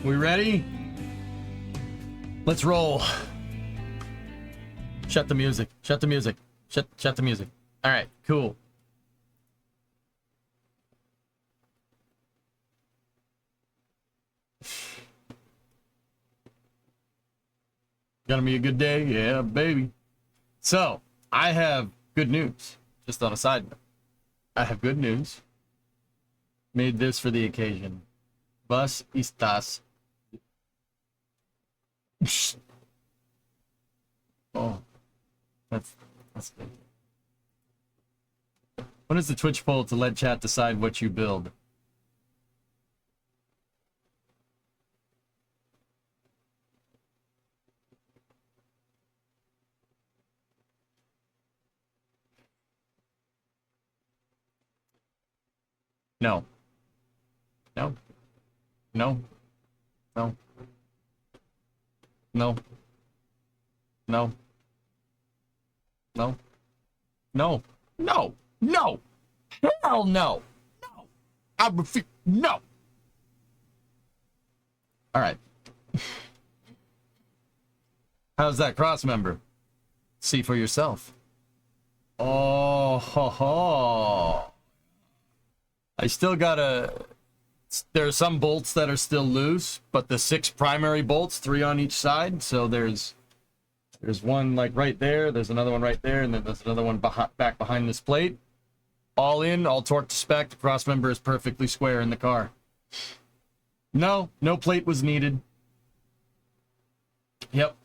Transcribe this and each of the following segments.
We ready? Let's roll. Shut the music. Shut the music. Shut the music. All right, cool. Gonna be a good day? Yeah, baby. So, I have good news. Just on a side note. I have good news. Made this for the occasion. Bus estás. Oh. That's good. When is the Twitch poll to let chat decide what you build? No. No. No. No. No. No. No. No. No. No. Hell no. No. I refuse. No. All right. How's that cross member? See for yourself. Oh, ho, ho. I still gotta. There are some bolts that are still loose, but the 6 primary bolts, 3 on each side. So there's one like right there. There's another one right there, and then there's another one back behind this plate. All in, all torque to spec. The cross member is perfectly square in the car. No plate was needed. Yep.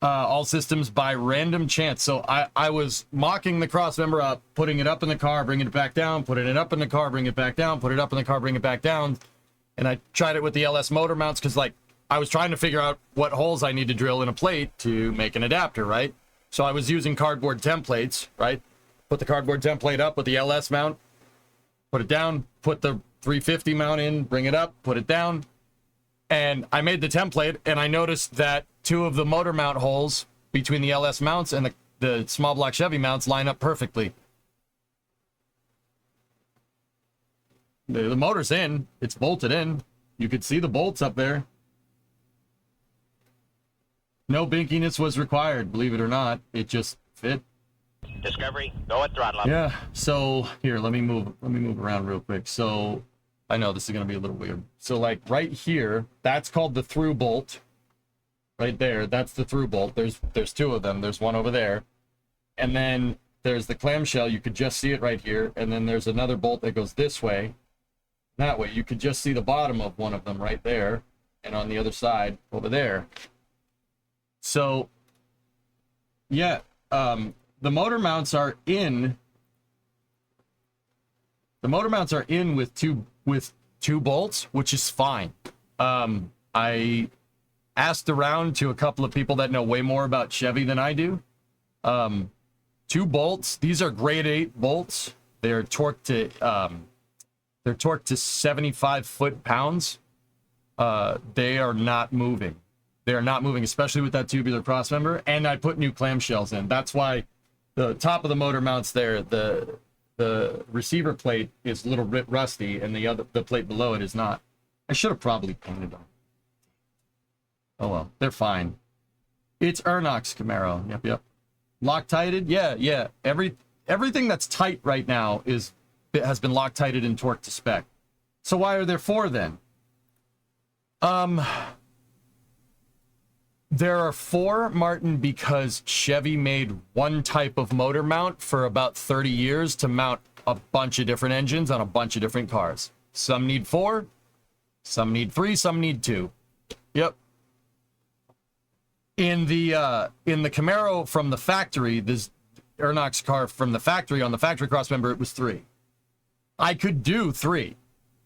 All systems by random chance. So I was mocking the cross member up, putting it up in the car, bringing it back down, putting it up in the car, bring it back down, put it up in the car, bring it back down. And I tried it with the LS motor mounts because, like, I was trying to figure out what holes I need to drill in a plate to make an adapter, right? So I was using cardboard templates, right? Put the cardboard template up with the LS mount, put it down, put the 350 mount in, bring it up, put it down. And I made the template, and I noticed that 2 of the motor mount holes between the LS mounts and the small block Chevy mounts line up perfectly. The motor's in. It's bolted in. You could see the bolts up there. No binkiness was required, believe it or not. It just fit. Discovery, go at throttle up. Yeah, so here, let me move around real quick. So I know this is gonna be a little weird. So like right here, that's called the through bolt. Right there, that's the through bolt. There's 2 of them. There's one over there. And then there's the clamshell. You could just see it right here. And then there's another bolt that goes this way. That way, you could just see the bottom of one of them right there. And on the other side, over there. So, yeah, the motor mounts are in. The motor mounts are in with two bolts, which is fine. I asked around to a couple of people that know way more about Chevy than I do. 2 bolts. These are grade 8 bolts. They're torqued to 75 foot-pounds. They are not moving. They are not moving, especially with that tubular cross member. And I put new clamshells in. That's why the top of the motor mounts there, the receiver plate is a little bit rusty, and the plate below it is not. I should have probably painted them. Oh well, they're fine. It's Ernox Camaro. Yep. Loctited? Yeah. Everything that's tight right now has been Loctited and torqued to spec. So why are there 4 then? There are 4, Martin, because Chevy made one type of motor mount for about 30 years to mount a bunch of different engines on a bunch of different cars. Some need 4, some need 3, some need 2. Yep. In the Camaro from the factory, this Ernox car from the factory, on the factory cross member, it was 3. I could do 3.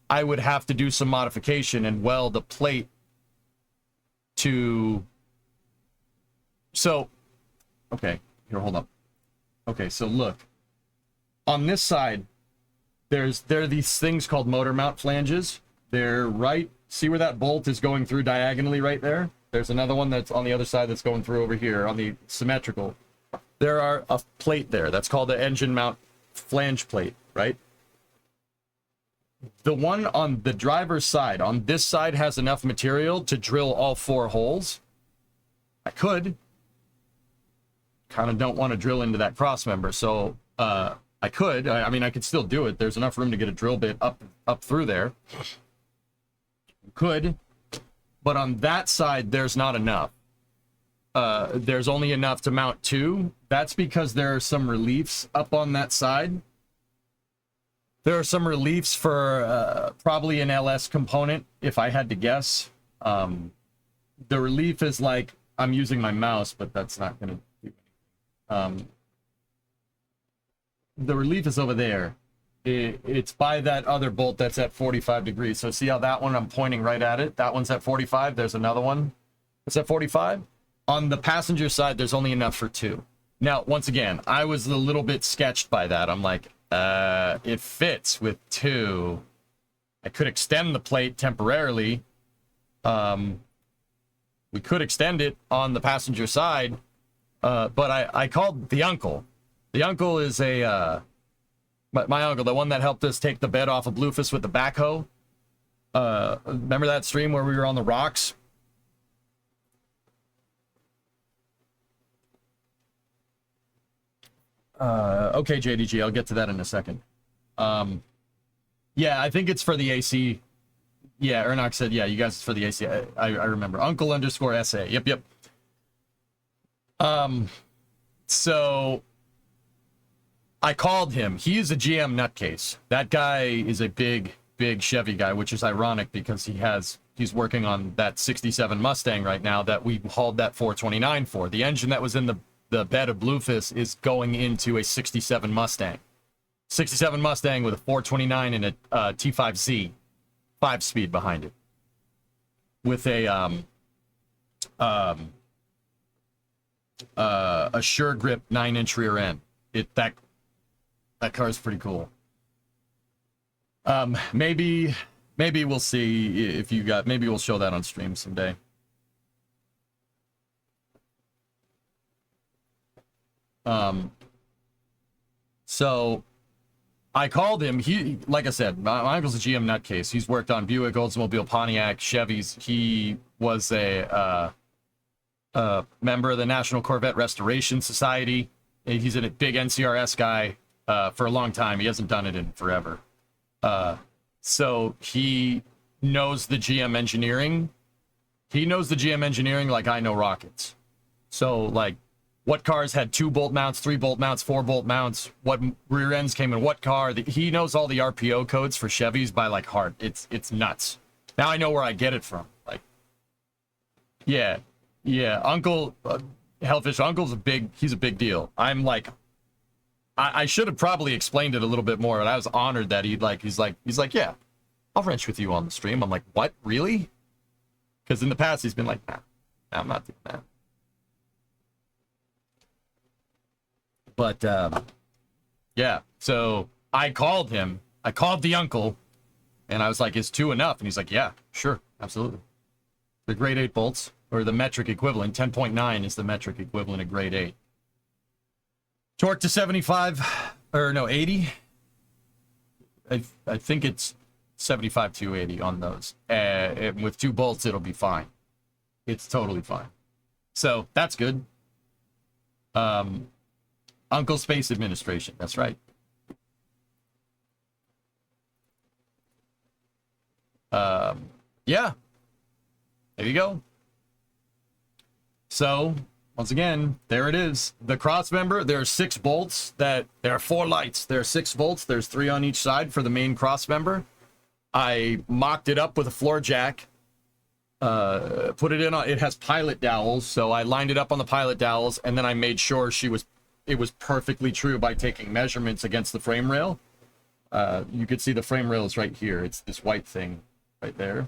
I would have to do some modification and weld a plate to... So, okay, here, hold up. Okay, so look. On this side, there are these things called motor mount flanges. They're right, see where that bolt is going through diagonally right there? There's another one that's on the other side that's going through over here on the symmetrical. There are a plate there. That's called the engine mount flange plate, right? The one on the driver's side, on this side, has enough material to drill all 4 holes. I could. Kind of don't want to drill into that cross member, so I could. I mean, I could still do it. There's enough room to get a drill bit up through there. Could. But on that side, there's not enough. There's only enough to mount 2. That's because there are some reliefs up on that side. There are some reliefs for probably an LS component, if I had to guess. The relief is like, I'm using my mouse, but that's not going to do anything. The relief is over there. It's by that other bolt that's at 45 degrees. So see how that one, I'm pointing right at it? That one's at 45. There's another one that's at 45. On the passenger side, there's only enough for 2. Now, once again, I was a little bit sketched by that. I'm like, it fits with 2. I could extend the plate temporarily. We could extend it on the passenger side, but I called the uncle. The uncle is my uncle, the one that helped us take the bed off of Bluefus with the backhoe. Remember that stream where we were on the rocks? Okay, JDG, I'll get to that in a second. Yeah, I think it's for the AC. Yeah, Ernock said, yeah, you guys, it's for the AC. I remember. Uncle_SA. Yep. So I called him. He is a GM nutcase. That guy is a big Chevy guy, which is ironic because he's working on that 67 Mustang right now that we hauled that 429 for. The engine that was in the bed of Bluefus is going into a 67 Mustang. 67 Mustang with a 429 and a T5Z, 5-speed behind it, with a Sure Grip 9-inch rear end. That car is pretty cool. Maybe we'll see if you got. Maybe we'll show that on stream someday. So I called him. He, like I said, my uncle's a GM nutcase. He's worked on Buick, Oldsmobile, Pontiac, Chevys. He was a member of the National Corvette Restoration Society. He's a big NCRS guy for a long time. He hasn't done it in forever. So he knows the GM engineering. He knows the GM engineering like I know rockets. So, like, what cars had 2 bolt mounts, 3 bolt mounts, 4 bolt mounts, what rear ends came in what car. He knows all the RPO codes for Chevys by, like, heart. It's nuts. Now I know where I get it from. Like, yeah, Uncle, Hellfish, Uncle's he's a big deal. I'm like, I should have probably explained it a little bit more, but I was honored that he's like, yeah, I'll wrench with you on the stream. I'm like, what, really? Because in the past he's been like, nah, I'm not doing that. But yeah, so I called him. I called the uncle, and I was like, is 2 enough? And he's like, yeah, sure, absolutely. The grade 8 bolts, or the metric equivalent, 10.9 is the metric equivalent of grade 8. Torque to 75, or no, 80. I think it's 75 to 80 on those. And with 2 bolts, it'll be fine. It's totally fine. So that's good. Uncle Space Administration, that's right. Yeah. There you go. So, once again, there it is. The cross member, there are 6 bolts there are 4 lights. There are 6 bolts. There's 3 on each side for the main cross member. I mocked it up with a floor jack. Put it in on, it has pilot dowels, so I lined it up on the pilot dowels, and then I made sure it was perfectly true by taking measurements against the frame rail. You could see the frame rail is right here. It's this white thing right there.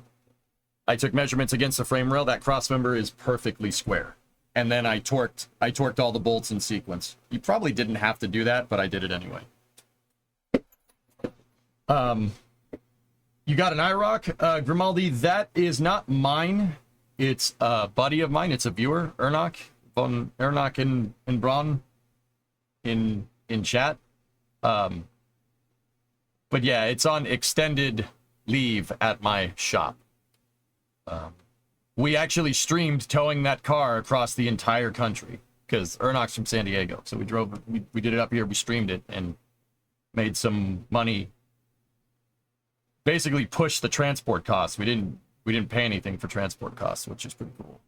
I took measurements against the frame rail. That cross member is perfectly square. And then I torqued all the bolts in sequence. You probably didn't have to do that, but I did it anyway. You got an IROC, Grimaldi. That is not mine. It's a buddy of mine. It's a viewer, Ernock, von Ernock in Braun in chat. But yeah, it's on extended leave at my shop. We actually streamed towing that car across the entire country because Ernok's from San Diego. So we did it up here, we streamed it and made some money. Basically pushed the transport costs. We didn't pay anything for transport costs, which is pretty cool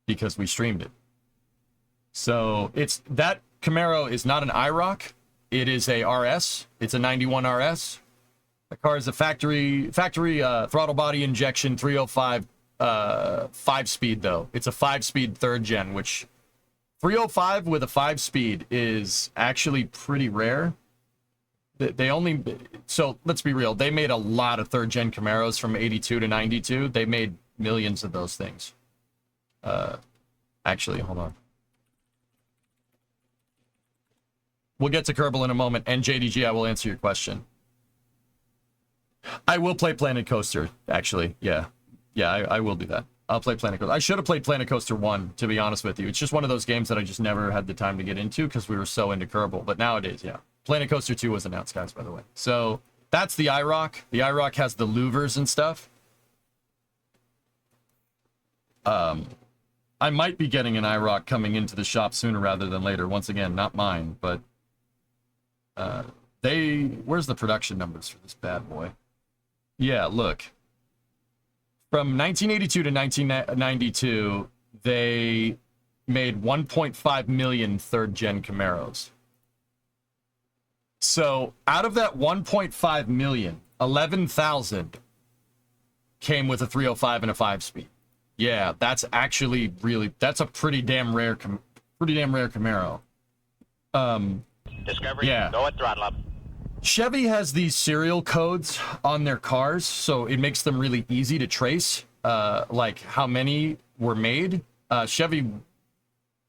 because we streamed it. So that Camaro is not an IROC. It is a RS. It's a 91 RS. The car is a factory throttle body injection 305 5-speed though. It's a 5-speed third gen, which 305 with a 5-speed is actually pretty rare. So let's be real. They made a lot of third gen Camaros from 82 to 92. They made millions of those things. Actually, hold on. We'll get to Kerbal in a moment, and JDG, I will answer your question. I will play Planet Coaster, actually. Yeah, I will do that. I'll play Planet Coaster. I should have played Planet Coaster 1, to be honest with you. It's just one of those games that I just never had the time to get into because we were so into Kerbal. But nowadays, yeah. Planet Coaster 2 was announced, guys, by the way. So that's the IROC. The IROC has the louvers and stuff. I might be getting an IROC coming into the shop sooner rather than later. Once again, not mine, but where's the production numbers for this bad boy? Yeah, look. From 1982 to 1992, they made 1.5 million third-gen Camaros. So out of that 1.5 million, 11,000 came with a 305 and a 5-speed. Yeah, that's actually that's a pretty damn rare Camaro. Discovery, yeah. go at throttle up. Chevy has these serial codes on their cars, so it makes them really easy to trace, like how many were made. Chevy,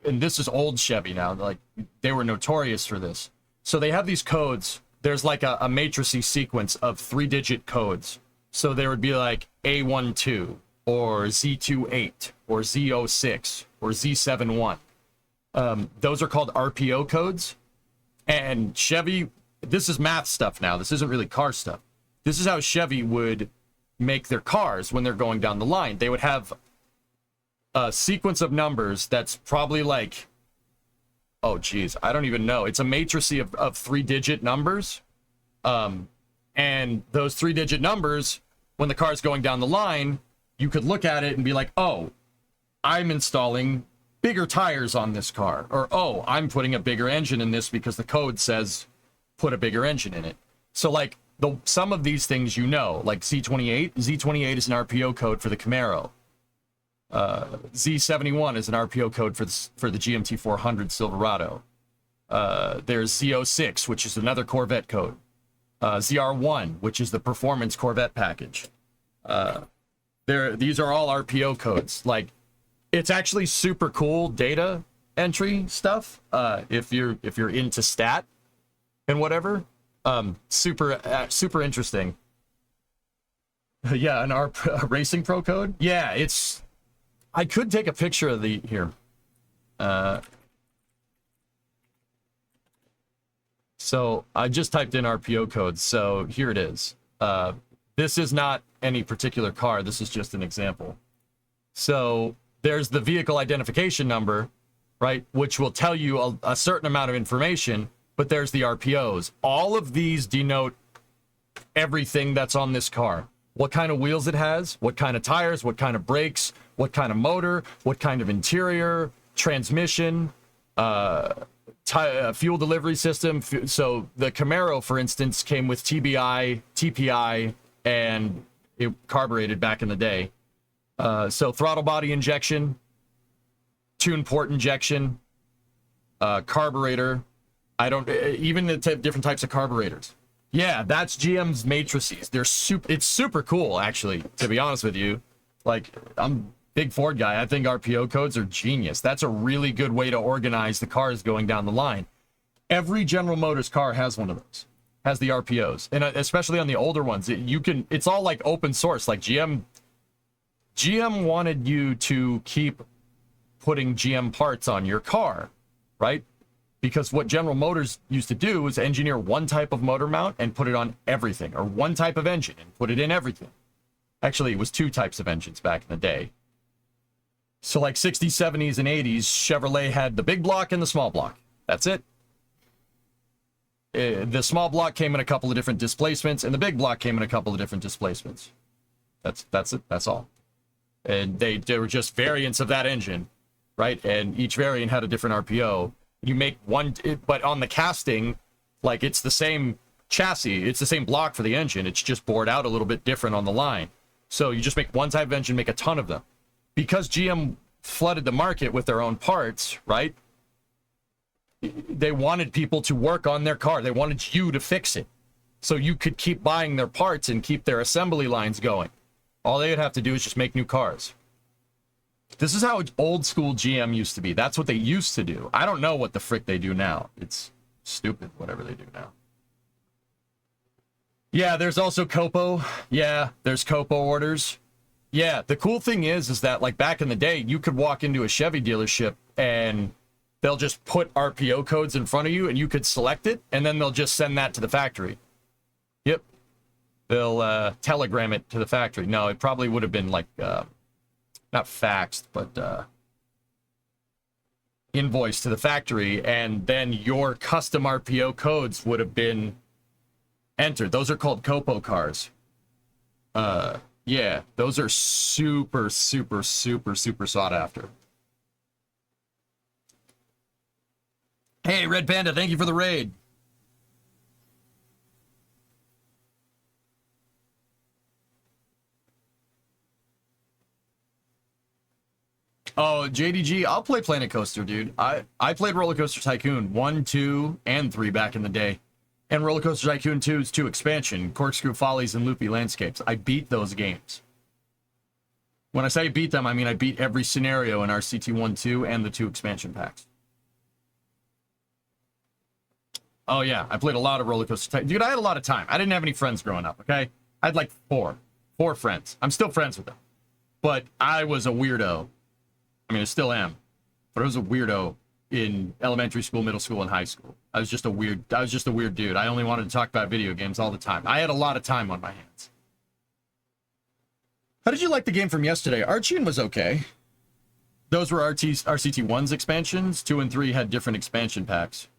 and this is old Chevy now, like they were notorious for this. So they have these codes. There's like a matrixy sequence of 3-digit codes. So there would be like A12 or Z28 or Z06 or Z71. Those are called RPO codes. And Chevy, this is math stuff now. This isn't really car stuff. This is how Chevy would make their cars when they're going down the line. They would have a sequence of numbers that's probably like, oh geez, I don't even know. It's a matrixy of 3-digit numbers. And those 3-digit numbers, when the car's going down the line, you could look at it and be like, oh, I'm installing bigger tires on this car. Or, oh, I'm putting a bigger engine in this because the code says put a bigger engine in it. So like some of these things, like Z28 is an RPO code for the Camaro. Z71 is an RPO code for the GMT 400 Silverado. There's Z06, which is another Corvette code. ZR1, which is the performance Corvette package. These are all RPO codes. Like, it's actually super cool data entry stuff. If you're into stat and whatever, super interesting. Yeah, a Racing Pro code. Yeah, I could take a picture of here. So I just typed in RPO codes. So here it is. This is not any particular car. This is just an example. So there's the vehicle identification number, right? Which will tell you a certain amount of information, but there's the RPOs. All of these denote everything that's on this car. What kind of wheels it has, what kind of tires, what kind of brakes, what kind of motor, what kind of interior, transmission, fuel delivery system. So the Camaro, for instance, came with TBI, TPI, and it carbureted back in the day. So throttle body injection, tune port injection, carburetor. Even the different types of carburetors. Yeah, that's GM's matrices. It's super cool, actually, to be honest with you. Like, I'm a big Ford guy. I think RPO codes are genius. That's a really good way to organize the cars going down the line. Every General Motors car has one of those. Has the RPOs. And especially on the older ones, it's all like open source. Like GM wanted you to keep putting GM parts on your car, right? Because what General Motors used to do was engineer one type of motor mount and put it on everything, or one type of engine and put it in everything. Actually, it was two types of engines back in the day. So like 60s, 70s, and 80s, Chevrolet had the big block and the small block. That's it. The small block came in a couple of different displacements, and the big block came in a couple of different displacements. That's it. That's all. And they were just variants of that engine, right? And each variant had a different RPO. You make one, but on the casting, like it's the same chassis, it's the same block for the engine. It's just bored out a little bit different on the line. So you just make one type of engine, make a ton of them. Because GM flooded the market with their own parts, right? They wanted people to work on their car. They wanted you to fix it. So you could keep buying their parts and keep their assembly lines going. All they would have to do is just make new cars. This is how old school GM used to be. That's what they used to do. I don't know what the frick they do now. It's stupid, whatever they do now. Yeah, there's also Copo. Yeah, there's Copo orders. Yeah, the cool thing is that like back in the day, you could walk into a Chevy dealership and they'll just put RPO codes in front of you and you could select it and then they'll just send that to the factory. Yep. They'll telegram it to the factory. No, it probably would have been like, not faxed, but invoiced to the factory, and then your custom RPO codes would have been entered. Those are called Copo cars. Yeah, those are super, super, super, super sought after. Hey, Red Panda, thank you for the raid. Oh, JDG, I'll play Planet Coaster, dude. I played Roller Coaster Tycoon 1, 2, and 3 back in the day. And Roller Coaster Tycoon 2's 2 expansion, Corkscrew Follies and Loopy Landscapes. I beat those games. When I say beat them, I mean I beat every scenario in RCT 1, 2, and the 2 expansion packs. Oh, yeah, I played a lot of Roller Coaster Tycoon. Dude, I had a lot of time. I didn't have any friends growing up, okay? I had like 4 friends. I'm still friends with them. But I was a weirdo. I mean, I still am, but I was a weirdo in elementary school, middle school, and high school. I was just a weird dude. I only wanted to talk about video games all the time. I had a lot of time on my hands. How did you like the game from yesterday? Archene was okay. Those were RCT1's expansions. 2 and 3 had different expansion packs.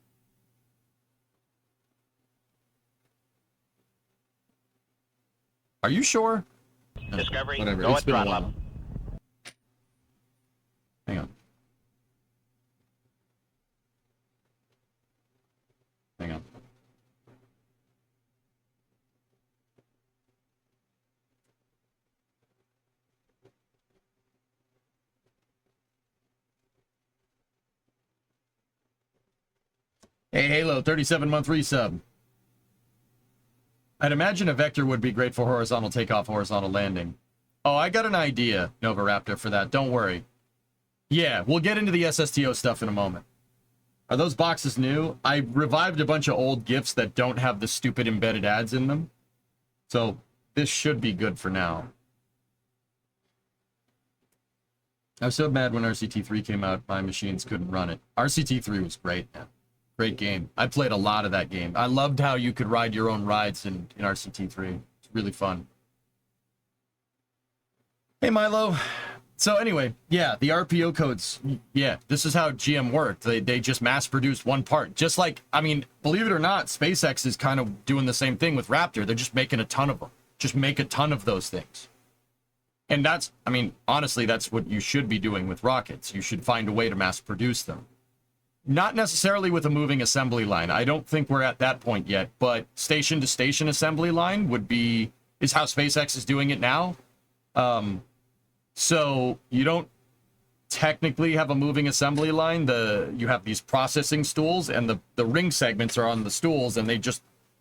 Are you sure? Discovery, Whatever. go It's at been a throttle while. up. Hang on. Hang on. Hey, Halo, 37-month resub. I'd imagine a vector would be great for horizontal takeoff, horizontal landing. Oh, I got an idea, Nova Raptor, for that. Don't worry. Yeah, we'll get into the SSTO stuff in a moment. Are those boxes new? I revived a bunch of old GIFs that don't have the stupid embedded ads in them. So this should be good for now. I was so mad when RCT3 came out, my machines couldn't run it. RCT3 was great, man. Great game. I played a lot of that game. I loved how you could ride your own rides in RCT3. It's really fun. Hey, Milo. So anyway, yeah, the RPO codes, yeah, this is how GM worked. They just mass-produced one part. Just like, I mean, believe it or not, SpaceX is kind of doing the same thing with Raptor. They're just making a ton of them. Just make a ton of those things. And that's, I mean, honestly, that's what you should be doing with rockets. You should find a way to mass-produce them. Not necessarily with a moving assembly line. I don't think we're at that point yet, but station-to-station assembly line is how SpaceX is doing it now. So you don't technically have a moving assembly line. You have these processing stools, and the ring segments are on the stools, and the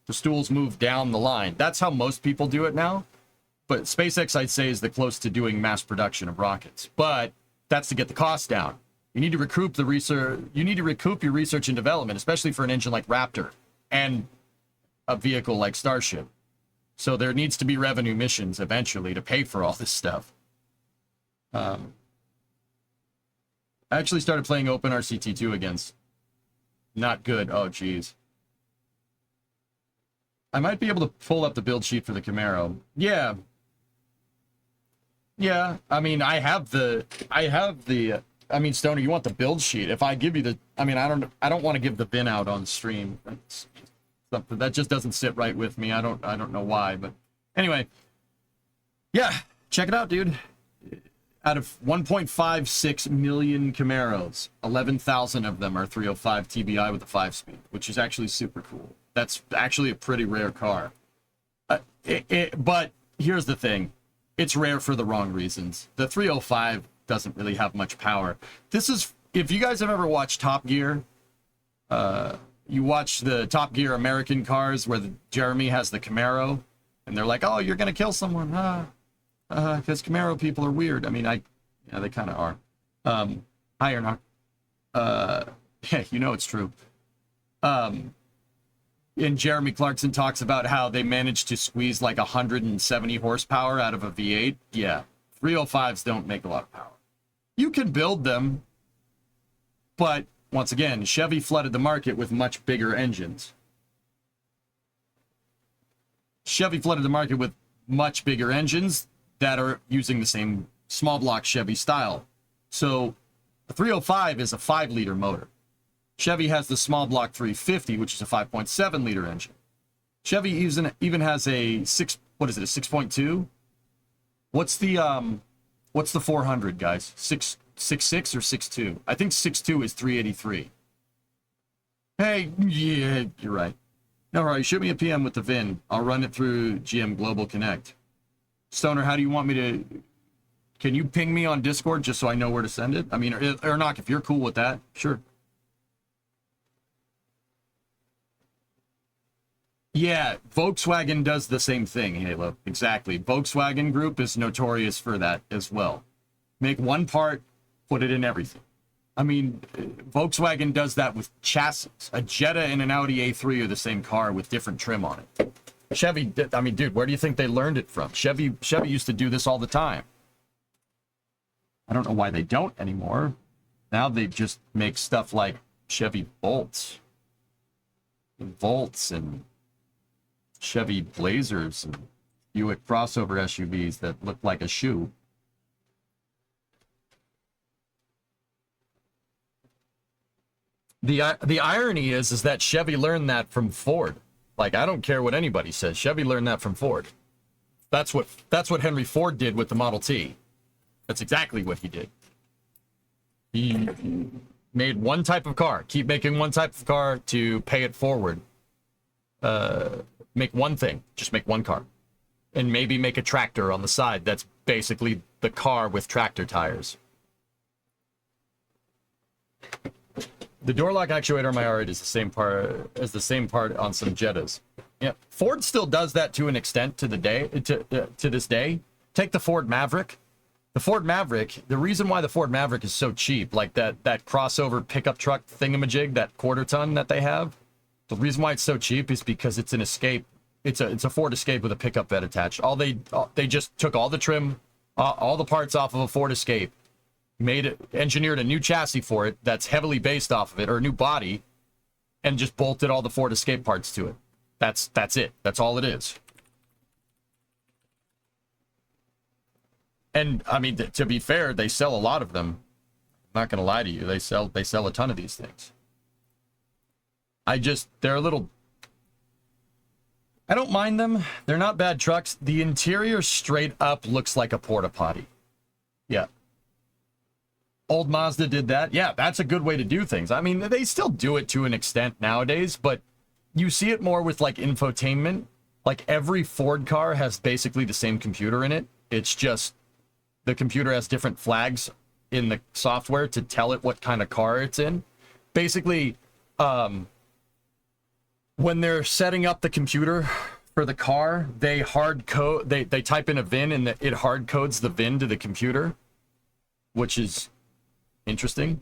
stools move down the line. That's how most people do it now. But SpaceX, I'd say, is the close to doing mass production of rockets. But that's to get the cost down. You need to recoup the research. You need to recoup your research and development, especially for an engine like Raptor and a vehicle like Starship. So there needs to be revenue missions eventually to pay for all this stuff. I actually started playing OpenRCT2 again. Not good. Oh, geez. I might be able to pull up the build sheet for the Camaro. Yeah. Yeah. I mean, I have the, I mean, Stoner, you want the build sheet. If I give you the, I mean, I don't want to give the VIN out on stream. That's something that just doesn't sit right with me. I don't know why, but anyway. Yeah. Check it out, dude. Out of 1.56 million Camaros, 11,000 of them are 305 TBI with a 5-speed, which is actually super cool. That's actually a pretty rare car. But here's the thing. It's rare for the wrong reasons. The 305 doesn't really have much power. This is, if you guys have ever watched Top Gear, you watch the Top Gear American cars where Jeremy has the Camaro, and they're like, oh, you're going to kill someone, because Camaro people are weird. I mean, yeah, they kind of are. Hi, Ernok. Yeah, you know it's true. And Jeremy Clarkson talks about how they managed to squeeze like 170 horsepower out of a V8. Yeah, 305s don't make a lot of power. You can build them, but once again, Chevy flooded the market with much bigger engines. Chevy flooded the market with much bigger engines that are using the same small block Chevy style. So the 305 is a 5-liter motor. Chevy has the small block 350, which is a 5.7 liter engine. Chevy even has a 6.2? What's the 400, guys? 6.6 or 6.2? I think 6.2 is 383. Hey, yeah, you're right. All right, shoot me a PM with the VIN. I'll run it through GM Global Connect. Stoner, how do you want me to... Can you ping me on Discord just so I know where to send it? I mean, or not, if you're cool with that, sure. Yeah, Volkswagen does the same thing, Halo. Exactly. Volkswagen Group is notorious for that as well. Make one part, put it in everything. I mean, Volkswagen does that with chassis. A Jetta and an Audi A3 are the same car with different trim on it. Chevy, I mean, dude, where do you think they learned it from? Chevy used to do this all the time. I don't know why they don't anymore. Now they just make stuff like Chevy Bolts. And Volts and Chevy Blazers and Buick crossover SUVs that look like a shoe. The irony is that Chevy learned that from Ford. Like, I don't care what anybody says. Chevy learned that from Ford. That's what Henry Ford did with the Model T. That's exactly what he did. He made one type of car. Keep making one type of car to pay it forward. Make one thing. Just make one car. And maybe make a tractor on the side. That's basically the car with tractor tires. The door lock actuator on my R8 is the same part on some Jettas. Yeah, Ford still does that to an extent to this day. Take the Ford Maverick. The Ford Maverick, the reason why the Ford Maverick is so cheap, like that crossover pickup truck thingamajig, that quarter ton that they have, the reason why it's so cheap is because it's an Escape. It's a Ford Escape with a pickup bed attached. They just took all the trim, all the parts off of a Ford Escape, engineered a new chassis for it that's heavily based off of it, or a new body, and just bolted all the Ford Escape parts to it. That's it. That's all it is. And I mean, to be fair, they sell a lot of them. I'm not gonna lie to you. They sell a ton of these things. They're a little... I don't mind them. They're not bad trucks. The interior straight up looks like a porta potty. Yeah. Old Mazda did that. Yeah, that's a good way to do things. I mean, they still do it to an extent nowadays, but you see it more with like infotainment. Like every Ford car has basically the same computer in it. It's just the computer has different flags in the software to tell it what kind of car it's in. Basically, when they're setting up the computer for the car, they type in a VIN and it hard codes the VIN to the computer, which is interesting.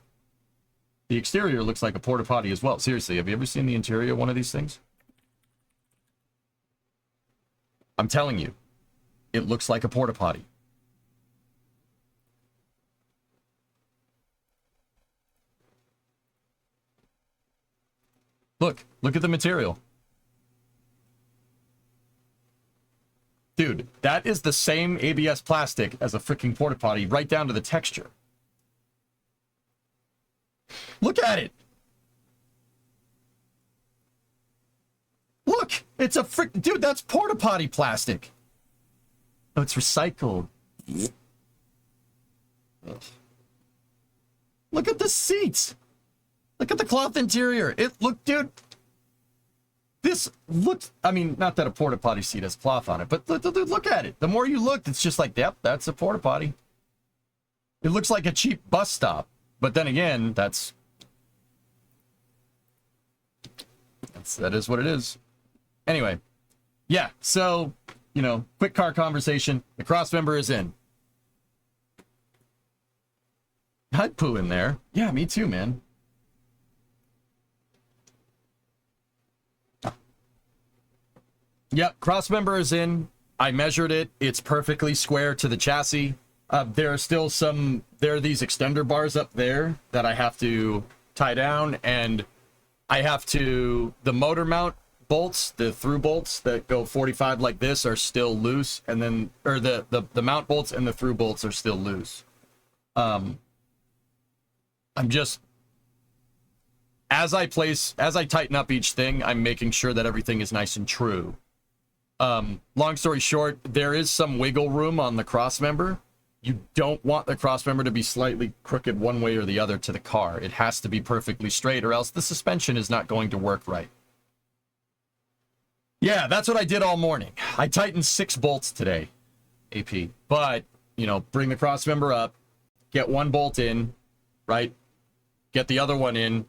The exterior looks like a porta potty as well. Seriously, have you ever seen the interior of one of these things? I'm telling you, it looks like a porta potty. Look at the material. Dude, that is the same ABS plastic as a freaking porta potty, right down to the texture. Look at it. Look, it's a dude, that's porta potty plastic. Oh, it's recycled. Look at the seats. Look at the cloth interior. Dude. This looks, I mean, not that a porta potty seat has cloth on it, but look at it. The more you look, it's just like, yep, that's a porta potty. It looks like a cheap bus stop. But then again, that is what it is. Anyway, yeah, so, you know, quick car conversation. The crossmember is in. I'd poo in there. Yeah, me too, man. Yep, crossmember is in. I measured it. It's perfectly square to the chassis. There are these extender bars up there that I have to tie down, and the motor mount bolts, the through bolts that go 45 like this are still loose, and then, or the mount bolts and the through bolts are still loose. I'm just, as I tighten up each thing, I'm making sure that everything is nice and true. Long story short, there is some wiggle room on the crossmember. You don't want the crossmember to be slightly crooked one way or the other to the car. It has to be perfectly straight, or else the suspension is not going to work right. Yeah, that's what I did all morning. I tightened 6 bolts today, AP. But, you know, bring the crossmember up, get one bolt in, right? Get the other one in,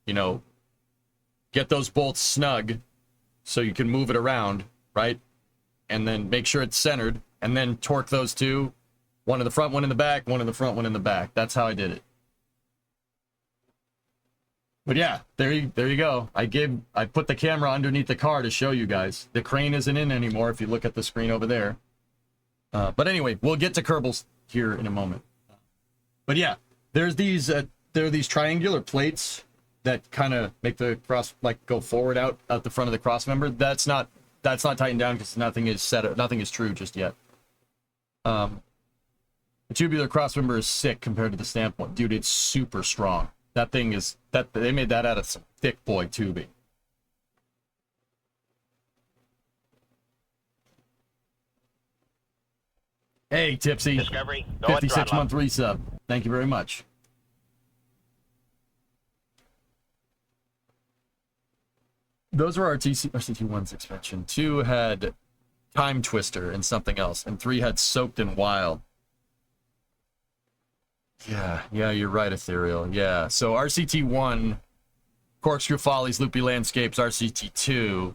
you know, get those bolts snug so you can move it around, right? And then make sure it's centered, and then torque those two. One in the front, one in the back, one in the front, one in the back. That's how I did it. But yeah, there you go. I put the camera underneath the car to show you guys. The crane isn't in anymore if you look at the screen over there. But anyway, we'll get to Kerbals here in a moment. But yeah, there are these triangular plates that kind of make the cross, like, go forward out the front of the crossmember. That's not tightened down because nothing is true just yet. The tubular crossmember is sick compared to the stamp one. Dude, it's super strong. That thing is, they made that out of some thick boy tubing. Hey, Tipsy. Discovery, 56-month resub. Thank you very much. Those were our RCT1 suspension. 2 had Time Twister and something else, and 3 had Soaked in Wild. Yeah, you're right, Ethereal. Yeah, so RCT1, Corkscrew Follies, Loopy Landscapes, RCT2.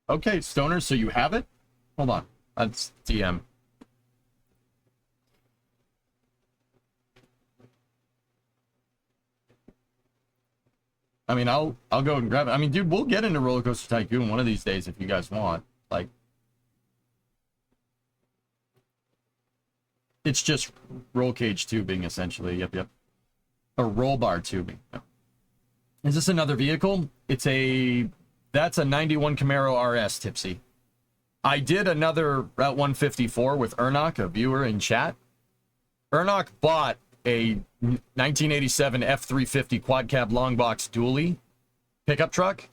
Okay, Stoner, so you have it? Hold on. That's DM. I mean, I'll go and grab it. I mean, dude, we'll get into Roller Coaster Tycoon one of these days if you guys want. Like, it's just roll cage tubing, essentially. Yep. Or roll bar tubing. Is this another vehicle? That's a 91 Camaro RS, Tipsy. I did another Route 154 with Ernok, a viewer in chat. Ernok bought a 1987 F350 quad cab long box dually pickup truck,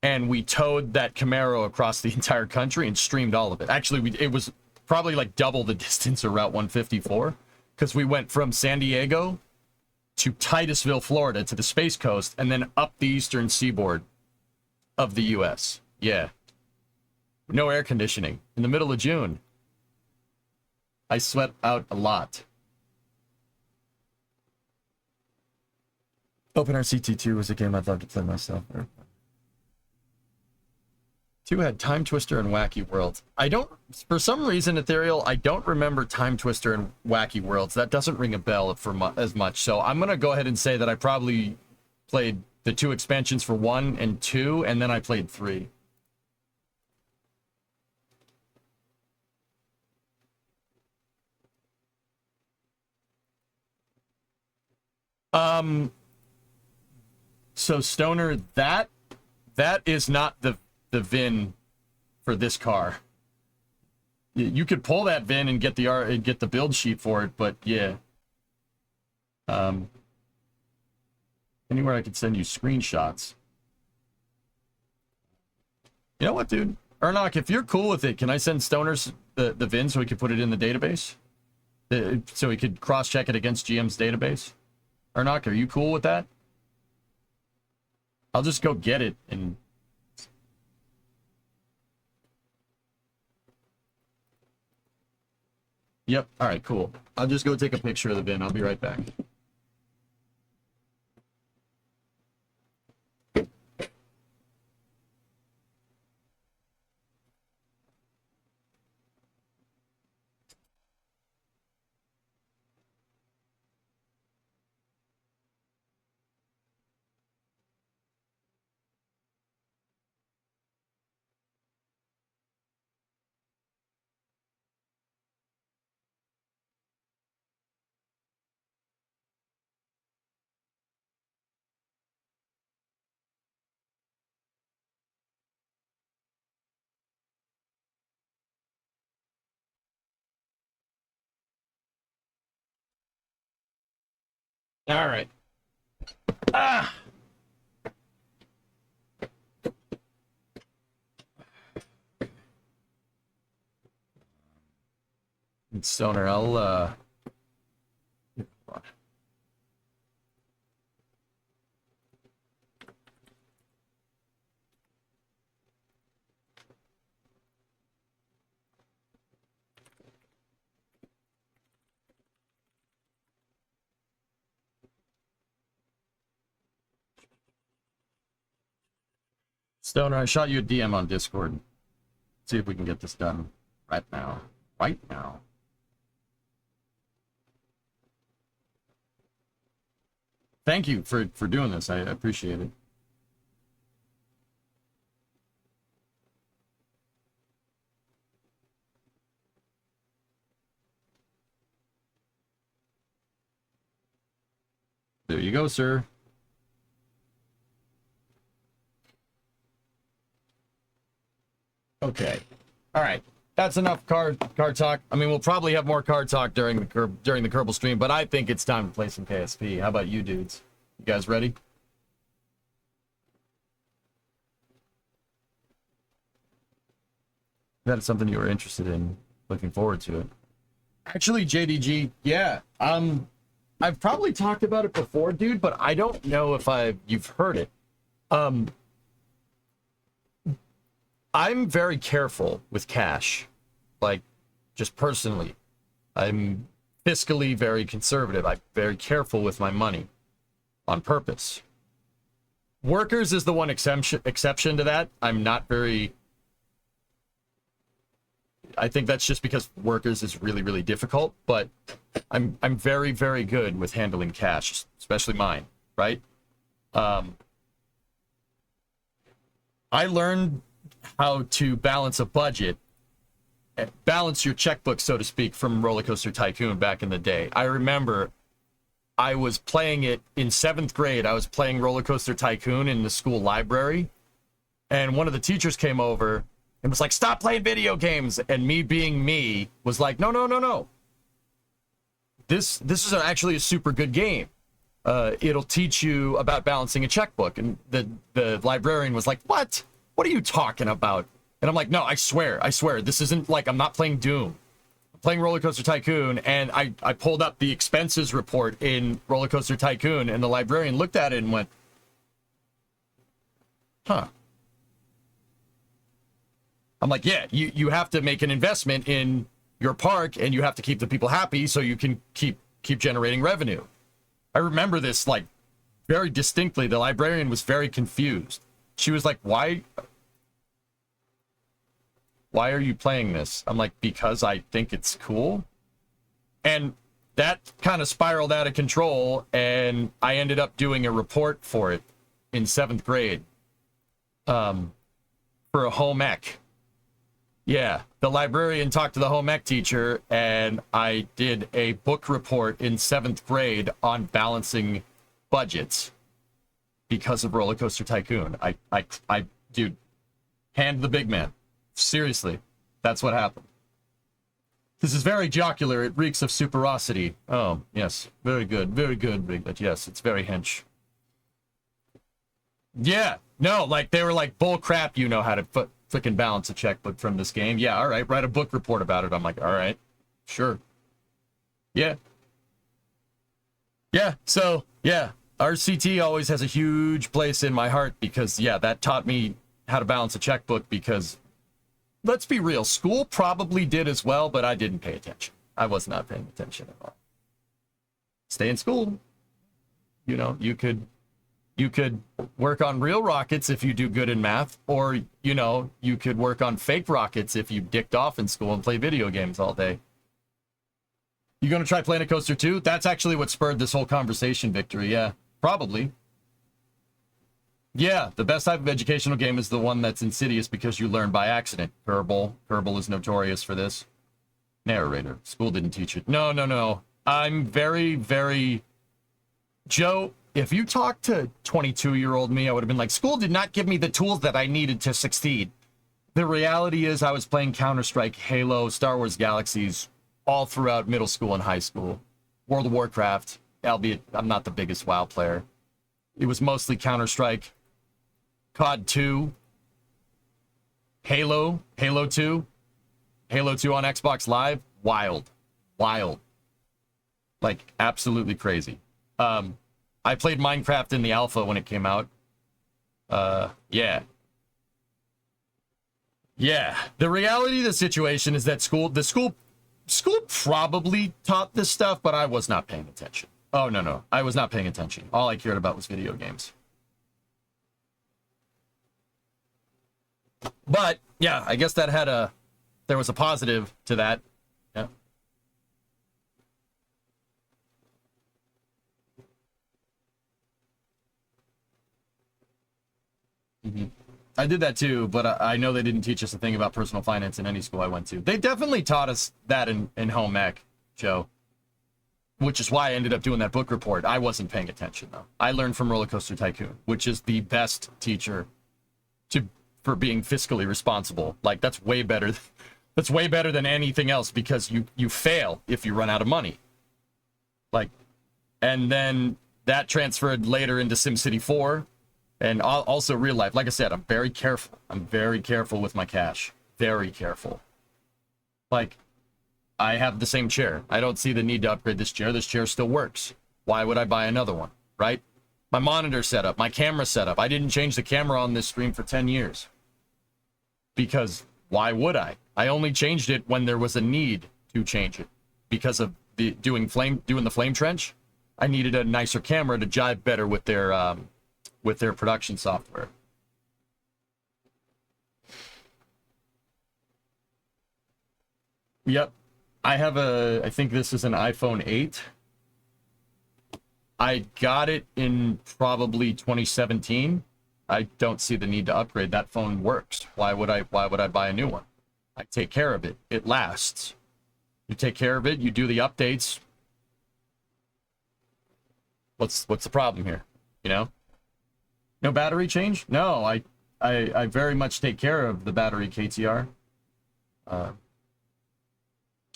and we towed that Camaro across the entire country and streamed all of it. Actually, it was probably like double the distance of Route 154, because we went from San Diego to Titusville, Florida, to the Space Coast, and then up the eastern seaboard of the U.S. Yeah. No air conditioning. In the middle of June. I sweat out a lot. OpenRCT2 was a game I'd love to play myself. 2 had Time Twister and Wacky Worlds. For some reason, Ethereal, I don't remember Time Twister and Wacky Worlds. That doesn't ring a bell as much. So I'm going to go ahead and say that I probably played the 2 expansions for 1 and 2, and then I played 3. So Stoner, that is not the VIN for this car. You could pull that VIN and get the build sheet for it, but yeah. Anywhere I could send you screenshots. You know what, dude? Ernok, if you're cool with it, can I send Stoner's the VIN so we could put it in the database? So we could cross-check it against GM's database? Ernok, are you cool with that? I'll just go get it and... Yep, alright, cool. I'll just go take a picture of the VIN. I'll be right back. All right. Ah. Stoner, I'll Stoner, I shot you a DM on Discord. See if we can get this done right now. Right now. Thank you for doing this. I appreciate it. There you go, sir. Okay. All right. That's enough car talk. I mean, we'll probably have more car talk during the Kerbal stream, but I think it's time to play some KSP. How about you dudes? You guys ready? That is something you were interested in. Looking forward to it. Actually, JDG, yeah. I've probably talked about it before, dude, but I don't know if you've heard it. I'm very careful with cash, like, just personally. I'm fiscally very conservative. I'm very careful with my money on purpose. Workers is the one exception to that. I'm not very... I think that's just because workers is really, really difficult, but I'm very, very good with handling cash, especially mine, right? I learned how to balance a budget, balance your checkbook, so to speak, from Roller Coaster Tycoon back in the day. I remember I was playing it in 7th grade. I was playing Roller Coaster Tycoon in the school library, and one of the teachers came over and was like, "Stop playing video games." And me being me was like, no. This is actually a super good game. It'll teach you about balancing a checkbook. And the librarian was like, "What? What are you talking about?" And I'm like, "No, I swear. This isn't like, I'm not playing Doom. I'm playing Roller Coaster Tycoon." And I pulled up the expenses report in Roller Coaster Tycoon, and the librarian looked at it and went, "Huh." I'm like, "Yeah, you have to make an investment in your park, and you have to keep the people happy so you can keep generating revenue." I remember this, like, very distinctly. The librarian was very confused. She was like, why are you playing this? I'm like, "Because I think it's cool." And that kind of spiraled out of control, and I ended up doing a report for it in 7th grade for a home ec. Yeah, the librarian talked to the home ec teacher, and I did a book report in 7th grade on balancing budgets because of Roller Coaster Tycoon. Dude, hand the big man. Seriously, that's what happened. This is very jocular. It reeks of superosity. Oh, yes. Very good. Very good, Ringlet. Yes, it's very hench. Yeah. No, like, they were like, bull crap, you know how to freaking balance a checkbook from this game. Yeah, all right. Write a book report about it. I'm like, all right. Sure. Yeah. Yeah. So, yeah. RCT always has a huge place in my heart because, yeah, that taught me how to balance a checkbook because... Let's be real. School probably did as well, but I didn't pay attention. I was not paying attention at all. Stay in school. You know, you could work on real rockets if you do good in math, or, you know, you could work on fake rockets if you dicked off in school and play video games all day. You gonna try Planet Coaster 2? That's actually what spurred this whole conversation, Victory. Yeah, probably. Yeah, the best type of educational game is the one that's insidious because you learn by accident. Kerbal is notorious for this. Narrator. School didn't teach it. No. I'm very, very... Joe, if you talked to 22-year-old me, I would have been like, school did not give me the tools that I needed to succeed. The reality is I was playing Counter-Strike, Halo, Star Wars Galaxies all throughout middle school and high school. World of Warcraft, albeit I'm not the biggest WoW player. It was mostly Counter-Strike. COD 2, Halo 2 on Xbox Live, wild, like absolutely crazy. I played Minecraft in the alpha when it came out. Yeah. The reality of the situation is that school probably taught this stuff, but I was not paying attention. Oh no, I was not paying attention. All I cared about was video games. But yeah, I guess that had there was a positive to that. Yeah. I did that too, but I know they didn't teach us a thing about personal finance in any school I went to. They definitely taught us that in home ec, Joe. Which is why I ended up doing that book report. I wasn't paying attention though. I learned from Roller Coaster Tycoon, which is the best teacher for being fiscally responsible. Like that's way better than anything else because you fail if you run out of money. Like, and then that transferred later into SimCity 4 and also real life. Like I said, I'm very careful. I'm very careful with my cash. Very careful. Like, I have the same chair. I don't see the need to upgrade this chair. This chair still works. Why would I buy another one, right? My monitor setup, my camera setup. I didn't change the camera on this stream for 10 years. Because why would I? I only changed it when there was a need to change it. Because of doing the flame trench, I needed a nicer camera to jive better with their production software. Yep. I think this is an iPhone 8. I got it in probably 2017. I don't see the need to upgrade. That phone works. Why would I buy a new one? I take care of it. It lasts. You take care of it, you do the updates. What's the problem here? You know? No battery change? No, I very much take care of the battery, KTR.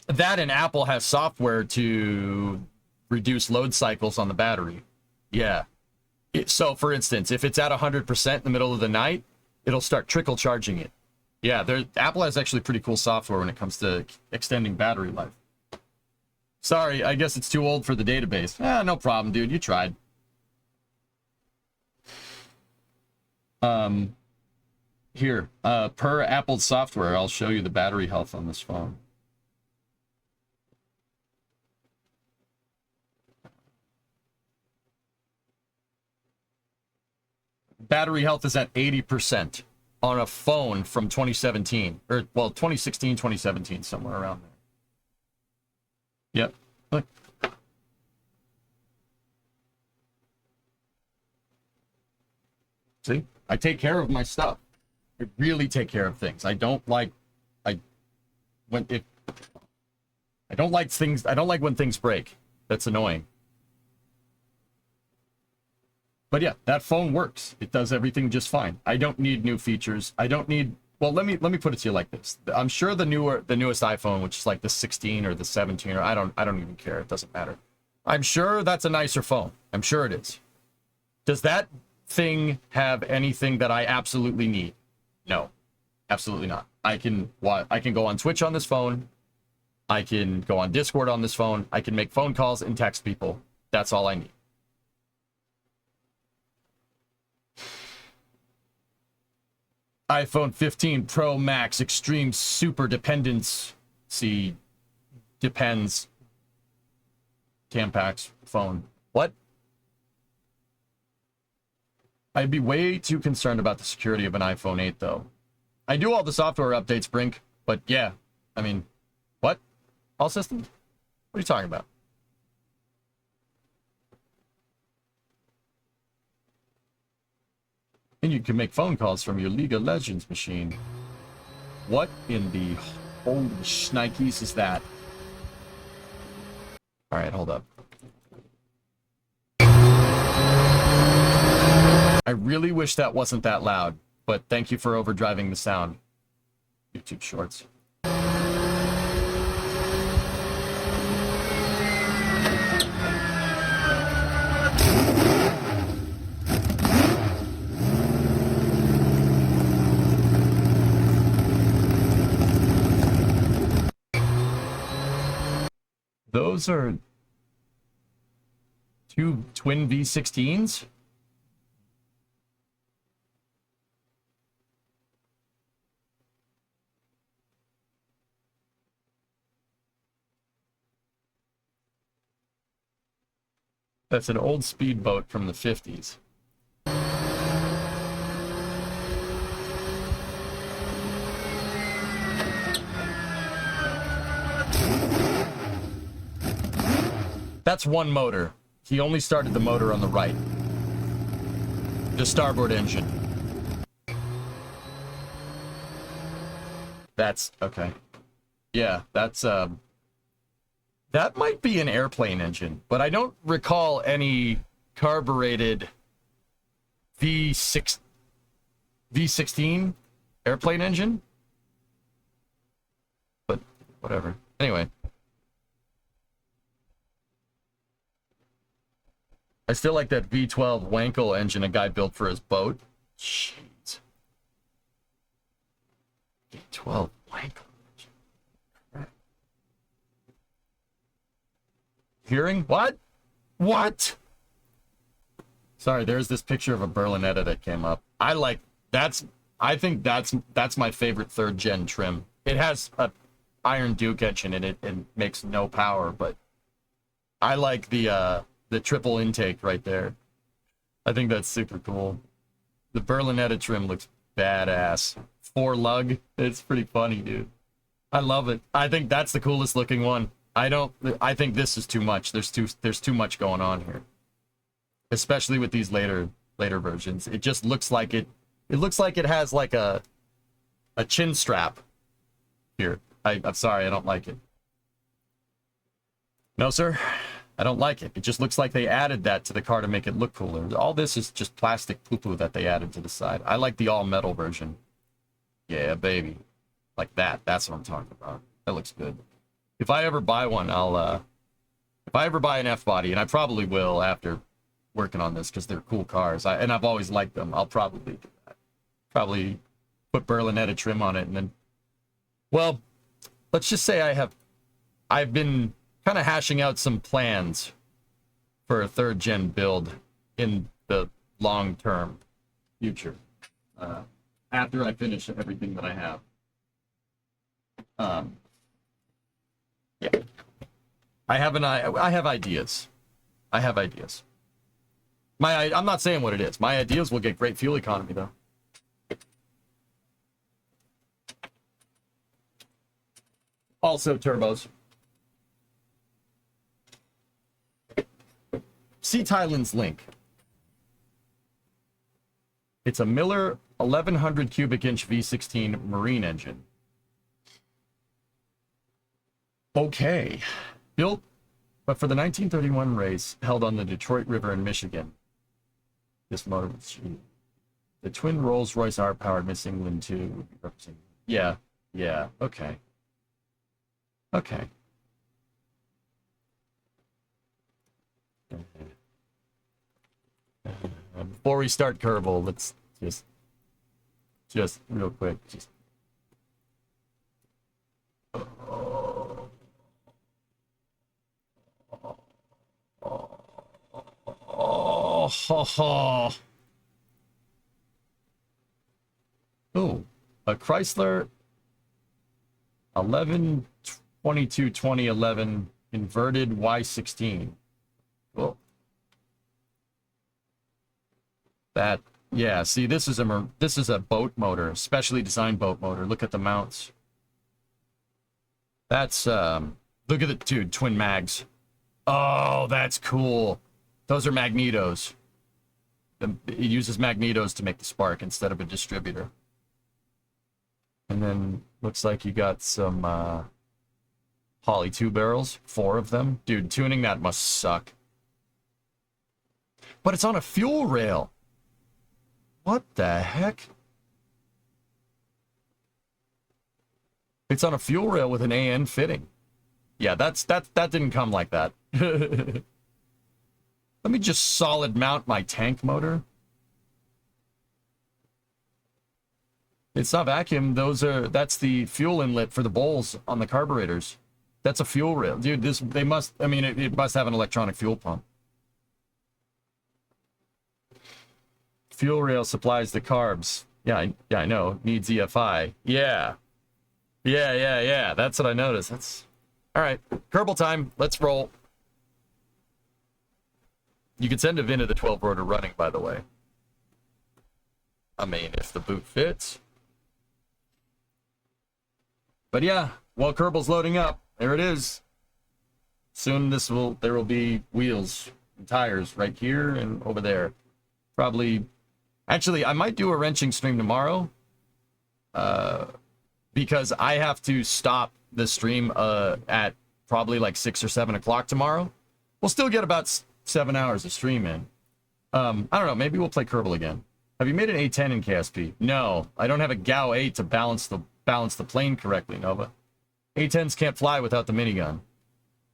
That and Apple has software to reduce load cycles on the battery. Yeah. So, for instance, if it's at 100% in the middle of the night, it'll start trickle charging it. Yeah, Apple has actually pretty cool software when it comes to extending battery life. Sorry, I guess it's too old for the database. No problem, dude. You tried. Here, per Apple's software, I'll show you the battery health on this phone. Battery health is at 80% on a phone from 2017. Or, well, 2016, 2017, somewhere around there. Yep. Look. See, I take care of my stuff. I really take care of things. I don't like when things break. That's annoying. But yeah, that phone works. It does everything just fine. I don't need new features. I don't need. Well, let me put it to you like this. I'm sure the newest iPhone, which is like the 16 or the 17, or I don't even care. It doesn't matter. I'm sure that's a nicer phone. I'm sure it is. Does that thing have anything that I absolutely need? No, absolutely not. I can go on Twitch on this phone. I can go on Discord on this phone. I can make phone calls and text people. That's all I need. iPhone 15 Pro Max Extreme Super Dependency Depends Tampax phone. What? I'd be way too concerned about the security of an iPhone 8 though. I do all the software updates, Brink, but yeah. I mean, what? All systems? What are you talking about? And you can make phone calls from your League of Legends machine. What in the holy shnikes is that? Alright, hold up. I really wish that wasn't that loud, but thank you for overdriving the sound. YouTube Shorts. Those are two twin V16s? That's an old speedboat from the 50s. That's one motor. He only started the motor on the right. The starboard engine. That's okay. Yeah, that's that might be an airplane engine, but I don't recall any carbureted V16 airplane engine. But whatever. Anyway. I still like that V12 Wankel engine a guy built for his boat. Jeez. V12 Wankel engine. Hearing? What? What? Sorry, there's this picture of a Berlinetta that came up. I think that's my favorite third gen trim. It has a Iron Duke engine in it and makes no power, but I like the triple intake right there. I think that's super cool. The Berlinetta trim looks badass. 4 lug. It's pretty funny, dude. I love it. I think that's the coolest looking one. I think this is too much. There's too much going on here. Especially with these later versions. It just looks like it looks like it has like a chin strap here. I'm sorry, I don't like it. No, sir. I don't like it. It just looks like they added that to the car to make it look cooler. All this is just plastic poo-poo that they added to the side. I like the all-metal version. Yeah, baby. Like that. That's what I'm talking about. That looks good. If I ever buy one, if I ever buy an F-body, and I probably will after working on this because they're cool cars, and I've always liked them, I'll probably do that. Probably put Berlinetta trim on it, and then... Well, let's just say I've been kind of hashing out some plans for a third gen build in the long-term future. After I finish everything that I have. Yeah. I have ideas. I have ideas. I'm not saying what it is. My ideas will get great fuel economy, though. Also turbos. See Tylen's link. It's a Miller 1100 cubic inch V16 marine engine. Okay. Built, but for the 1931 race held on the Detroit River in Michigan. This motor was the twin Rolls-Royce R-powered Miss England 2 would be represented. Yeah. Yeah. Okay. Okay. Before we start Kerbal, let's just real quick, just oh, a Chrysler 11/22/2011 inverted Y16. Cool. That, yeah, see, this is a boat motor, specially designed boat motor. Look at the mounts. That's look at the dude, twin mags. Oh, that's cool. Those are magnetos. It uses magnetos to make the spark instead of a distributor. And then looks like you got some Holley 2 barrels, 4 of them. Dude, tuning that must suck. But it's on a fuel rail. What the heck? It's on a fuel rail with an AN fitting. Yeah, that didn't come like that. Let me just solid mount my tank motor. It's not vacuum. That's the fuel inlet for the bowls on the carburetors. That's a fuel rail. Dude, it must have an electronic fuel pump. Fuel rail supplies the carbs. Yeah, I know. Needs EFI. Yeah. That's what I noticed. That's all right. Kerbal time. Let's roll. You can send a VIN of the 12 rotor running, by the way. I mean, if the boot fits. But yeah, while Kerbal's loading up, there it is. Soon there will be wheels and tires right here and over there. Probably. Actually, I might do a wrenching stream tomorrow, because I have to stop the stream at probably like 6 or 7 o'clock tomorrow. We'll still get about 7 hours of stream in. I don't know. Maybe we'll play Kerbal again. Have you made an A10 in KSP? No, I don't have a GAU 8 to balance the plane correctly, Nova. A10s can't fly without the minigun.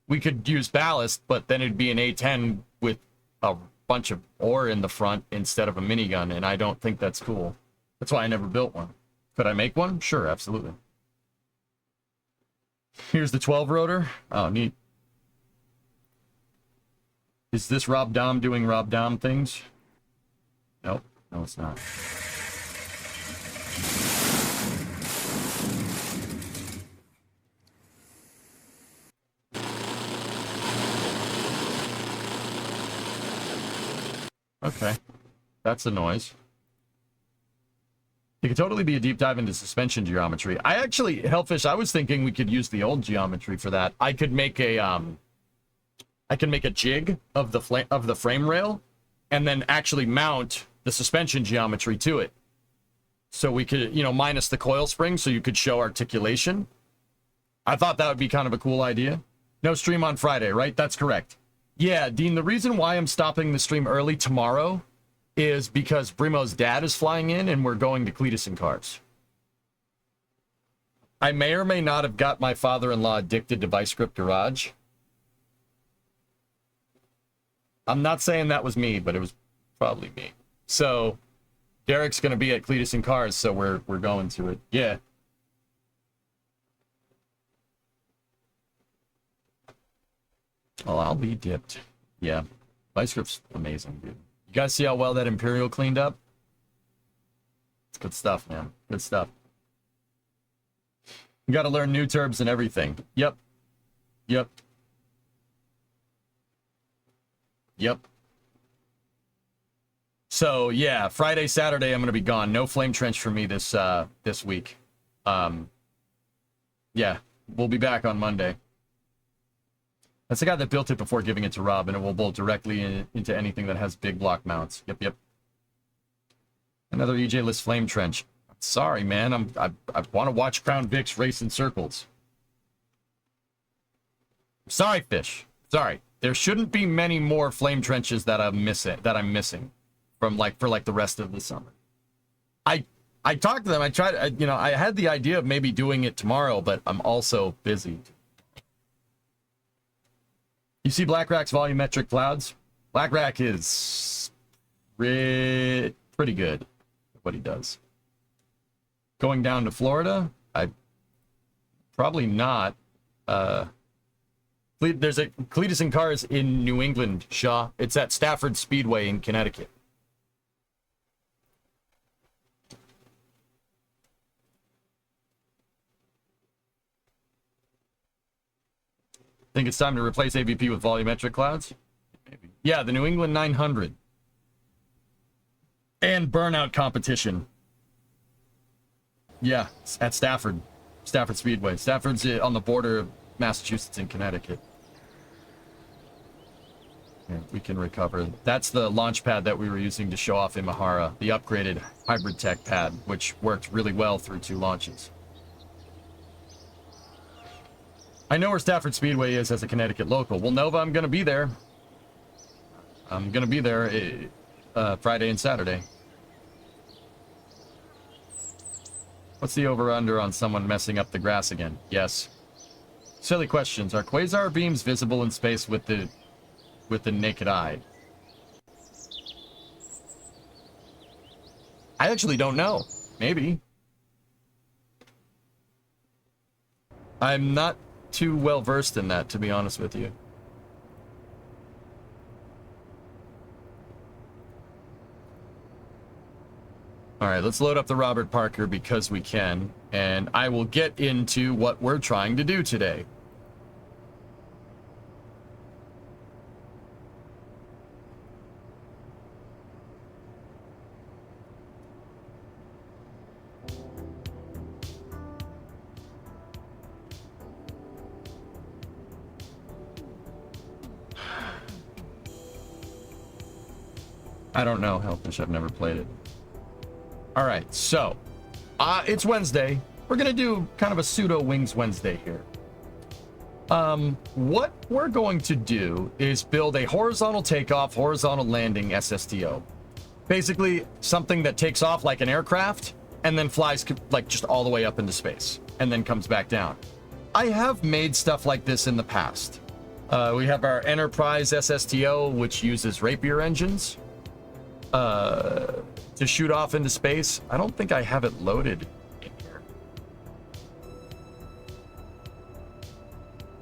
We could use ballast, but then it'd be an A10 with a bunch of ore in the front instead of a minigun, and I don't think that's cool. That's why I never built one. Could I make one? Sure, absolutely. Here's the 12 rotor. Oh, neat. Is this Rob Dom doing Rob Dom things? Nope. No, it's not. Okay. That's a noise. It could totally be a deep dive into suspension geometry. Hellfish, I was thinking we could use the old geometry for that. I could make a jig of the frame rail and then actually mount the suspension geometry to it. So we could, minus the coil spring so you could show articulation. I thought that would be kind of a cool idea. No stream on Friday, right? That's correct. Yeah, Dean, the reason why I'm stopping the stream early tomorrow is because Brimo's dad is flying in and we're going to Cletus and Cars. I may or may not have got my father-in-law addicted to ViceScript Garage. I'm not saying that was me, but it was probably me. So Derek's going to be at Cletus and Cars, so we're going to it. Yeah. Well, I'll be dipped. Yeah. ViceScript's amazing, dude. You guys see how well that Imperial cleaned up? It's good stuff, man. Good stuff. You got to learn new turbs and everything. Yep. So, yeah, Friday, Saturday, I'm going to be gone. No flame trench for me this week. Yeah, we'll be back on Monday. That's the guy that built it before giving it to Rob, and it will bolt directly into anything that has big block mounts. Yep. And Another EJ-less flame trench. Sorry, man. I want to watch Crown Vicks race in circles. Sorry, fish. Sorry. There shouldn't be many more flame trenches that I'm missing from for the rest of the summer. I talked to them. I tried. I had the idea of maybe doing it tomorrow, but I'm also busy. You see BlackRack's volumetric clouds? BlackRack is pretty good at what he does. Going down to Florida? Probably not. There's a Cletus and Cars in New England, Shaw. It's at Stafford Speedway in Connecticut. Think it's time to replace AVP with volumetric clouds? Maybe. Yeah, the New England 900. And burnout competition. Yeah, at Stafford Speedway. Stafford's on the border of Massachusetts and Connecticut. Yeah, we can recover. That's the launch pad that we were using to show off Imahara, the upgraded hybrid tech pad, which worked really well through 2 launches. I know where Stafford Speedway is as a Connecticut local. Well, Nova, I'm going to be there. I'm going to be there Friday and Saturday. What's the over-under on someone messing up the grass again? Yes. Silly questions. Are quasar beams visible in space with the naked eye? I actually don't know. Maybe. I'm not too well versed in that, to be honest with you. All right, let's load up the Robert Parker because we can, and I will get into what we're trying to do today. I don't know Hellfish. I've never played it. All right, so it's Wednesday. We're gonna do kind of a pseudo Wings Wednesday here. What we're going to do is build a horizontal takeoff, horizontal landing SSTO. Basically, something that takes off like an aircraft and then flies like just all the way up into space and then comes back down. I have made stuff like this in the past. We have our Enterprise SSTO, which uses Rapier engines to shoot off into space. I don't think I have it loaded in here.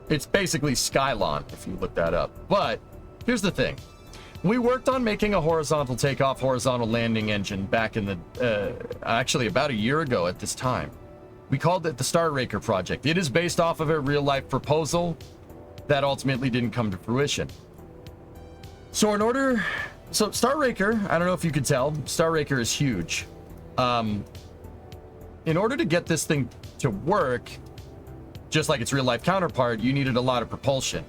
It's basically Skylon, if you look that up. But here's the thing. We worked on making a horizontal takeoff, horizontal landing engine back in the, actually about a year ago at this time. We called it the Star Raker project. It is based off of a real life proposal that ultimately didn't come to fruition. So Star Raker, I don't know if you could tell, Star Raker is huge. In order to get this thing to work, just like its real life counterpart, you needed a lot of propulsion.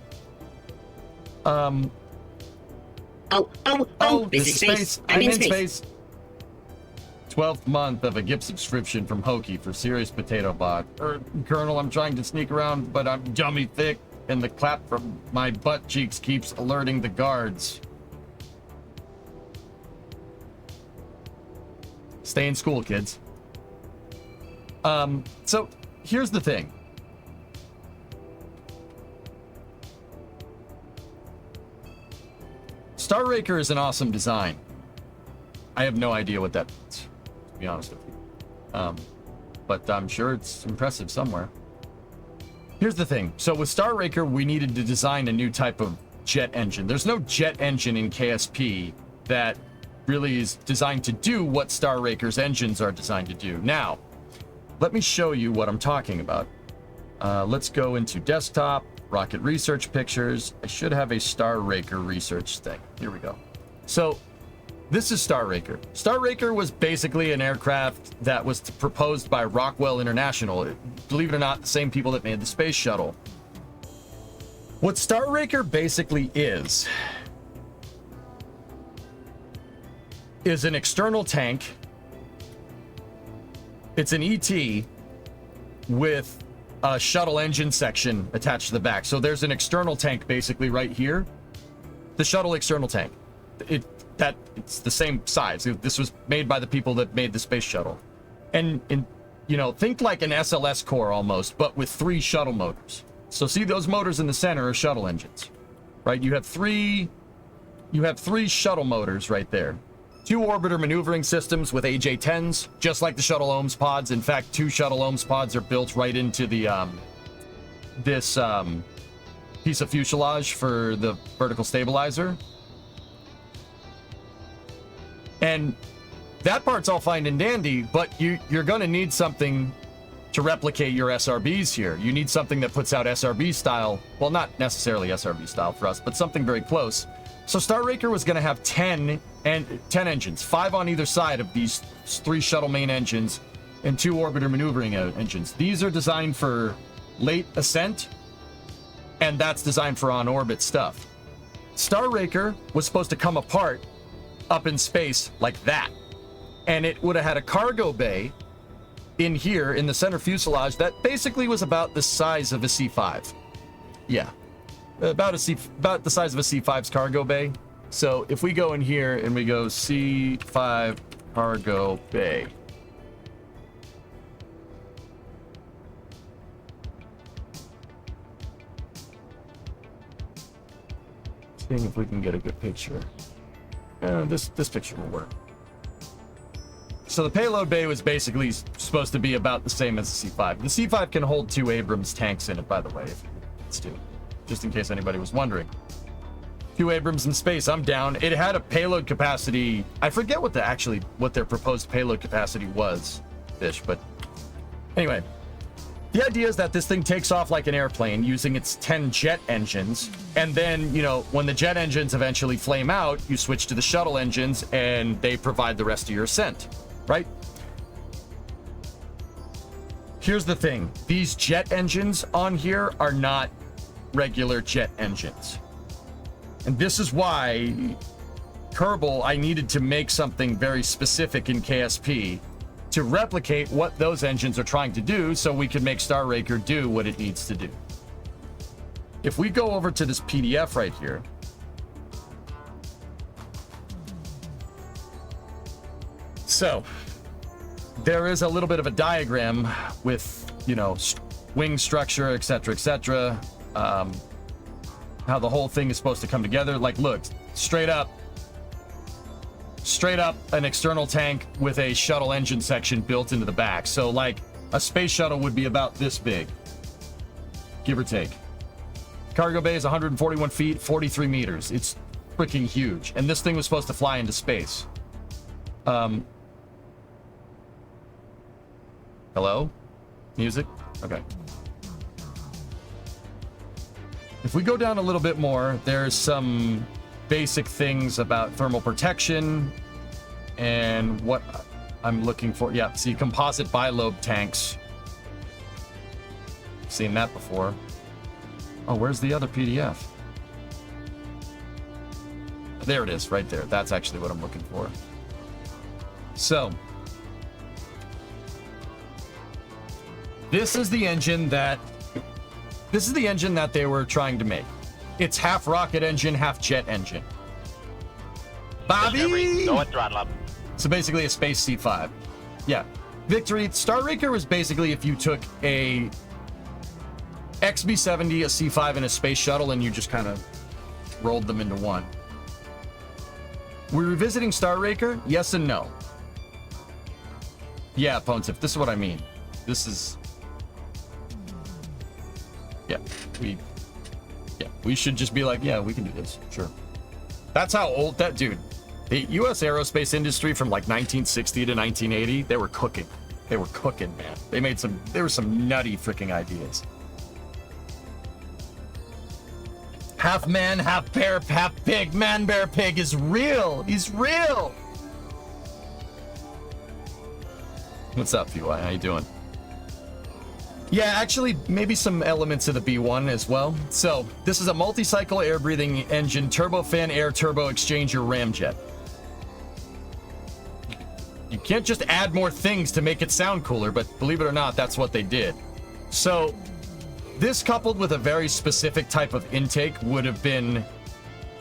Oh, This is space. I'm in space. 12th month of a gift subscription from Hokey for Serious Potato Bot. Colonel, I'm trying to sneak around, but I'm dummy thick, and the clap from my butt cheeks keeps alerting the guards. Stay in school, kids. So here's the thing. Star Raker is an awesome design. I have no idea what that means, to be honest with you. But I'm sure it's impressive somewhere. Here's the thing. So with Star Raker, we needed to design a new type of jet engine. There's no jet engine in KSP that really is designed to do what Star Raker's engines are designed to do. Now, let me show you what I'm talking about. Let's go into desktop, rocket research pictures. I should have a Star Raker research thing. Here we go. So this is Star Raker. Star Raker was basically an aircraft that was proposed by Rockwell International. Believe it or not, the same people that made the space shuttle. What Star Raker basically is an external tank It's an ET with a shuttle engine section attached to the back. So there's an external tank basically right here. The shuttle external tank. It's the same size. This was made by the people that made the space shuttle. And you know, think like an SLS core almost, but with 3 shuttle motors. So see those motors in the center are shuttle engines, right? You have three shuttle motors right there. 2 orbiter maneuvering systems with AJ-10s, just like the shuttle OMS pods. In fact, 2 shuttle OMS pods are built right into the this piece of fuselage for the vertical stabilizer. And that part's all fine and dandy, but you're going to need something to replicate your SRBs here. You need something that puts out SRB style. Well, not necessarily SRB style for us, but something very close. So Star Raker was going to have 10 engines, 5 on either side of these 3 shuttle main engines and 2 orbiter maneuvering engines. These are designed for late ascent, and that's designed for on-orbit stuff. Star Raker was supposed to come apart up in space like that, and it would have had a cargo bay in here in the center fuselage that basically was about the size of a C5. Yeah. About the size of a C5's cargo bay. So if we go in here and we go C5 cargo bay. Seeing if we can get a good picture. This picture will work. So the payload bay was basically supposed to be about the same as the C5. The C5 can hold 2 Abrams tanks in it, by the way, if it's 2. Just in case anybody was wondering. 2 Abrams in space, I'm down. It had a payload capacity. I forget what their proposed payload capacity was, Fish, but anyway. The idea is that this thing takes off like an airplane using its 10 jet engines. And then, you know, when the jet engines eventually flame out, you switch to the shuttle engines and they provide the rest of your ascent, right? Here's the thing. These jet engines on here are not regular jet engines. And this is why Kerbal, I needed to make something very specific in KSP to replicate what those engines are trying to do so we can make Star Raker do what it needs to do. If we go over to this PDF right here, so there is a little bit of a diagram with, you know, wing structure, etc., how the whole thing is supposed to come together. Like, look, straight up an external tank with a shuttle engine section built into the back. So like a space shuttle would be about this big, give or take. Cargo bay is 141 feet, 43 meters. It's freaking huge. And this thing was supposed to fly into space. Hello? Music? Okay. If we go down a little bit more, there's some basic things about thermal protection and what I'm looking for. Yeah, see, composite bilobe tanks. Seen that before. Oh, where's the other PDF? There it is, right there. That's actually what I'm looking for. So, this is the engine that they were trying to make. It's half rocket engine, half jet engine. Bobby! Go at throttle up. So basically a space C5. Yeah. Victory. Star Raker was basically if you took a XB-70, a C5, and a space shuttle and you just kind of rolled them into one. We're revisiting Star Raker? Yes and no. Yeah, Pontiff, this is what I mean. This is... Yeah, we should just be like, yeah, we can do this. Sure. That's how old that dude. The U.S. aerospace industry from like 1960 to 1980, they were cooking. They were cooking, man. There were some nutty freaking ideas. Half man, half bear, half pig. Man, bear, pig is real. He's real. What's up, VY? How you doing? Yeah, actually, maybe some elements of the B1 as well. So, this is a multi-cycle air-breathing engine, turbofan air turbo exchanger ramjet. You can't just add more things to make it sound cooler, but believe it or not, that's what they did. So this coupled with a very specific type of intake would have been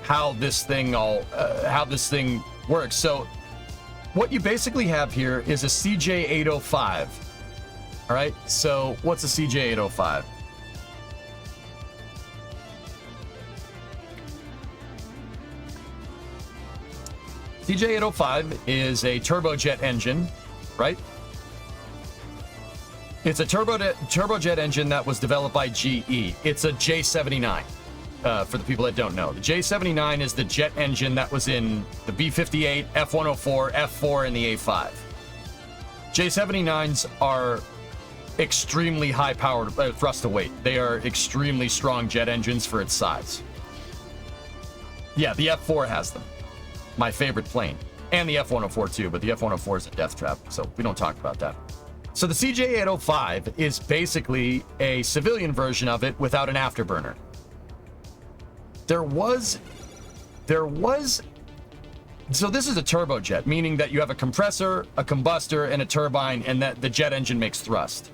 how this thing works. So what you basically have here is a CJ805. All right, so what's a CJ805? CJ805 is a turbojet engine, right? It's a turbojet engine that was developed by GE. It's a J79, for the people that don't know. The J79 is the jet engine that was in the B-58, F-104, F-4, and the A-5. J79s are extremely high-powered thrust to weight. They are extremely strong jet engines for its size. Yeah, the F-4 has them. My favorite plane. And the F-104 too, but the F-104 is a death trap, so we don't talk about that. So the CJ805 is basically a civilian version of it without an afterburner. So this is a turbojet, meaning that you have a compressor, a combustor, and a turbine, and that the jet engine makes thrust.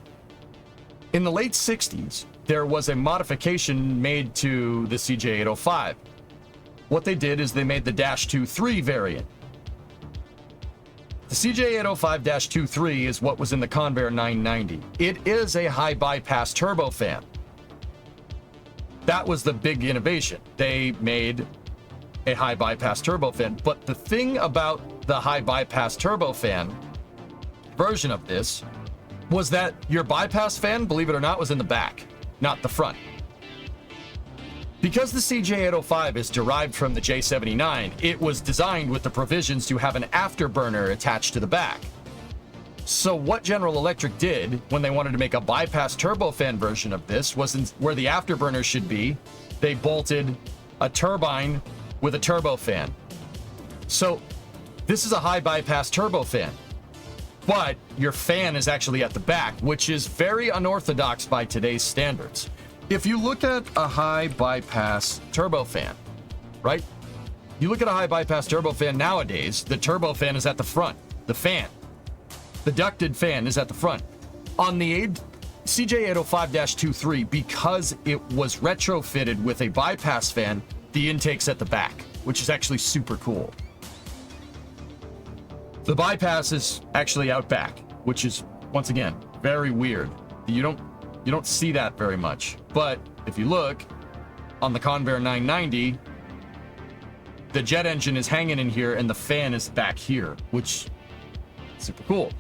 In the late 60s, there was a modification made to the CJ805. What they did is they made the -23 variant. The CJ805-23 is what was in the Convair 990. It is a high bypass turbofan. That was the big innovation. They made a high bypass turbofan. But the thing about the high bypass turbofan version of this was that your bypass fan, believe it or not, was in the back, not the front. Because the CJ805 is derived from the J79, it was designed with the provisions to have an afterburner attached to the back. So what General Electric did when they wanted to make a bypass turbofan version of this was where the afterburner should be, they bolted a turbine with a turbofan. So this is a high bypass turbofan, but your fan is actually at the back, which is very unorthodox by today's standards. If you look at a high bypass turbofan, right? You look at a high bypass turbofan nowadays, the turbofan is at the front. The ducted fan is at the front. On the CJ805-23, because it was retrofitted with a bypass fan, the intake's at the back, which is actually super cool. The bypass is actually out back, which is, once again, very weird. You don't see that very much. But if you look on the Convair 990, the jet engine is hanging in here and the fan is back here, which is super cool.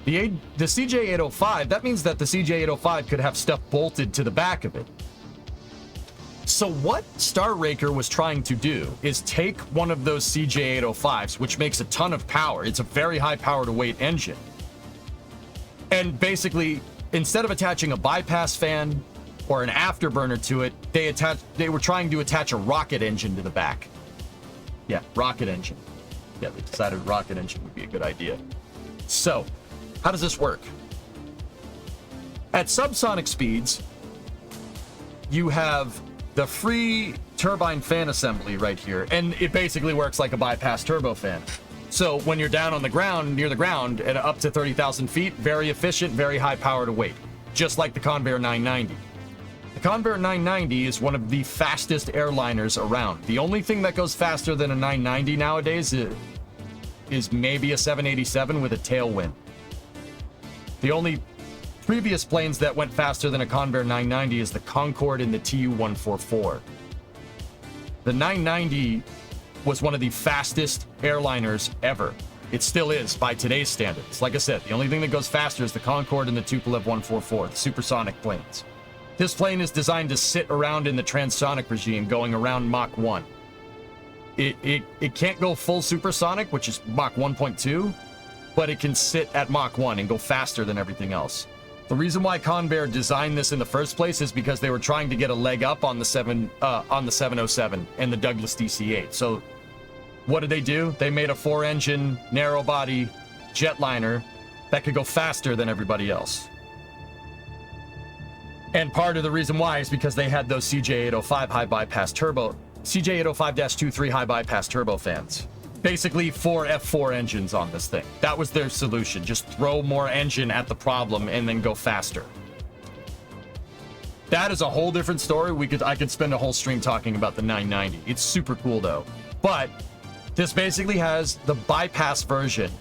The CJ805, that means that the CJ805 could have stuff bolted to the back of it. So what Star Raker was trying to do is take one of those CJ805s, which makes a ton of power. It's a very high power to weight engine. And basically, instead of attaching a bypass fan or an afterburner to it, they were trying to attach a rocket engine to the back. Yeah, rocket engine. Yeah, they decided rocket engine would be a good idea. So, how does this work? At subsonic speeds, you have the free turbine fan assembly right here, and it basically works like a bypass turbofan. So when you're down on the ground, near the ground, at up to 30,000 feet, very efficient, very high power to weight, just like the Convair 990. The Convair 990 is one of the fastest airliners around. The only thing that goes faster than a 990 nowadays is maybe a 787 with a tailwind. The only previous planes that went faster than a Convair 990 is the Concorde and the Tu-144. The 990 was one of the fastest airliners ever. It still is by today's standards. Like I said, the only thing that goes faster is the Concorde and the Tupolev 144, the supersonic planes. This plane is designed to sit around in the transonic regime, going around Mach 1. It can't go full supersonic, which is Mach 1.2, but it can sit at Mach 1 and go faster than everything else. The reason why Convair designed this in the first place is because they were trying to get a leg up on the 707 and the Douglas DC-8. So what did they do? They made a 4-engine narrow-body jetliner that could go faster than everybody else. And part of the reason why is because they had those CJ805 high bypass turbo, CJ805-23 high bypass turbofans. basically 4 F4 engines on this thing. That was their solution. Just throw more engine at the problem and then go faster. That is a whole different story. I could spend a whole stream talking about the 990. It's super cool though. But this basically has the bypass version,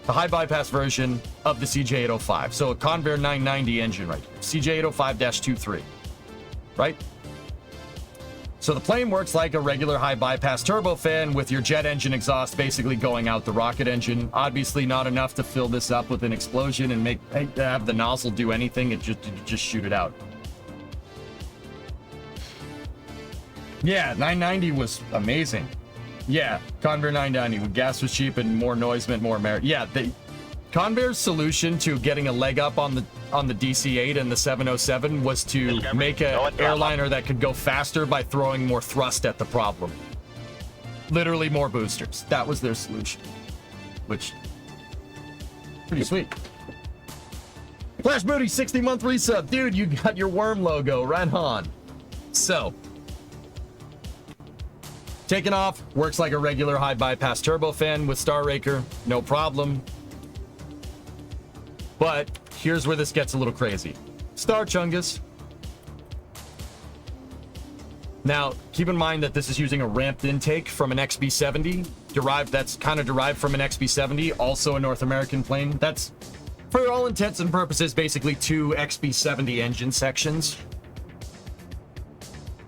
the high bypass version of the CJ805. So a Convair 990 engine, right? CJ805-23, right? So the plane works like a regular high bypass turbofan with your jet engine exhaust basically going out the rocket engine. Obviously not enough to fill this up with an explosion and have the nozzle do anything. It just shoot it out. Yeah, 990 was amazing. Yeah, Convair 990 when gas was cheap and more noise meant more merit. Yeah, Convair's solution to getting a leg up on the DC-8 and the 707 was to make an airliner that could go faster by throwing more thrust at the problem. Literally more boosters. That was their solution, which pretty sweet. Flash Booty 60-month resub, dude. You got your worm logo right on. So. Taking off, works like a regular high bypass turbofan with Star Raker, no problem. But here's where this gets a little crazy. Star Chungus. Now, keep in mind that this is using a ramped intake from an XB70, that's kind of derived from an XB70, also a North American plane. That's, for all intents and purposes, basically 2 XB70 engine sections.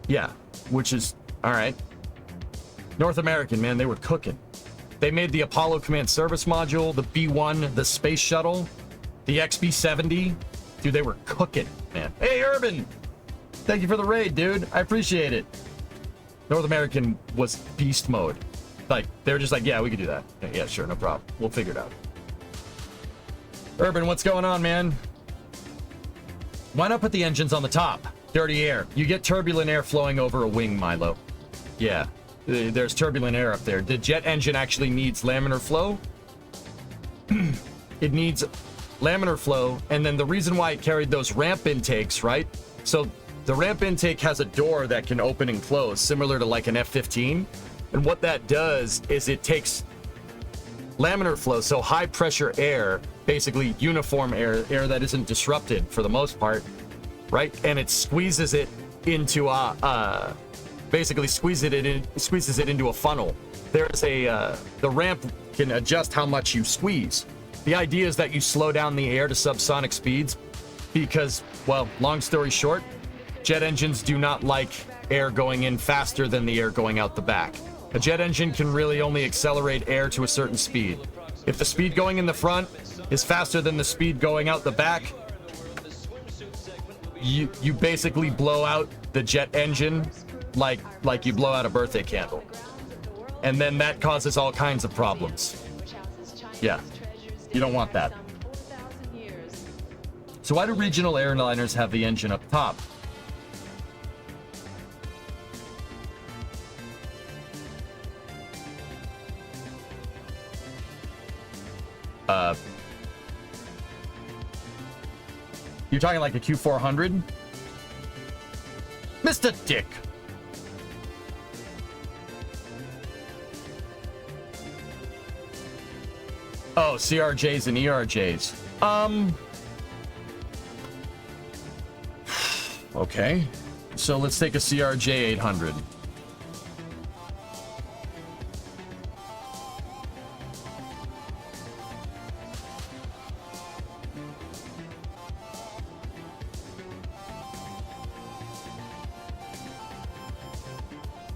Yeah, which is, all right. North American, man, they were cooking. They made the Apollo Command Service Module, the B-1, the Space Shuttle, the XB-70. Dude, they were cooking, man. Hey, Urban! Thank you for the raid, dude. I appreciate it. North American was beast mode. Like, they were just like, yeah, we could do that. Yeah, sure, no problem. We'll figure it out. Urban, what's going on, man? Why not put the engines on the top? Dirty air. You get turbulent air flowing over a wing, Milo. Yeah. There's turbulent air up there. The jet engine actually needs laminar flow. It needs laminar flow, and then the reason why it carried those ramp intakes, right? So the ramp intake has a door that can open and close, similar to like an F-15. And what that does is it takes laminar flow, so high pressure air, basically uniform air that isn't disrupted for the most part, right? And it squeezes it into basically squeezes it into a funnel. There's the ramp can adjust how much you squeeze. The idea is that you slow down the air to subsonic speeds because, well, long story short, jet engines do not like air going in faster than the air going out the back. A jet engine can really only accelerate air to a certain speed. If the speed going in the front is faster than the speed going out the back, you basically blow out the jet engine like you blow out a birthday candle. And then that causes all kinds of problems. Yeah, you don't want that. So why do regional airliners have the engine up top? You're talking like a Q400? Mr. Dick. Oh, CRJs and ERJs. Okay. So let's take a CRJ 800.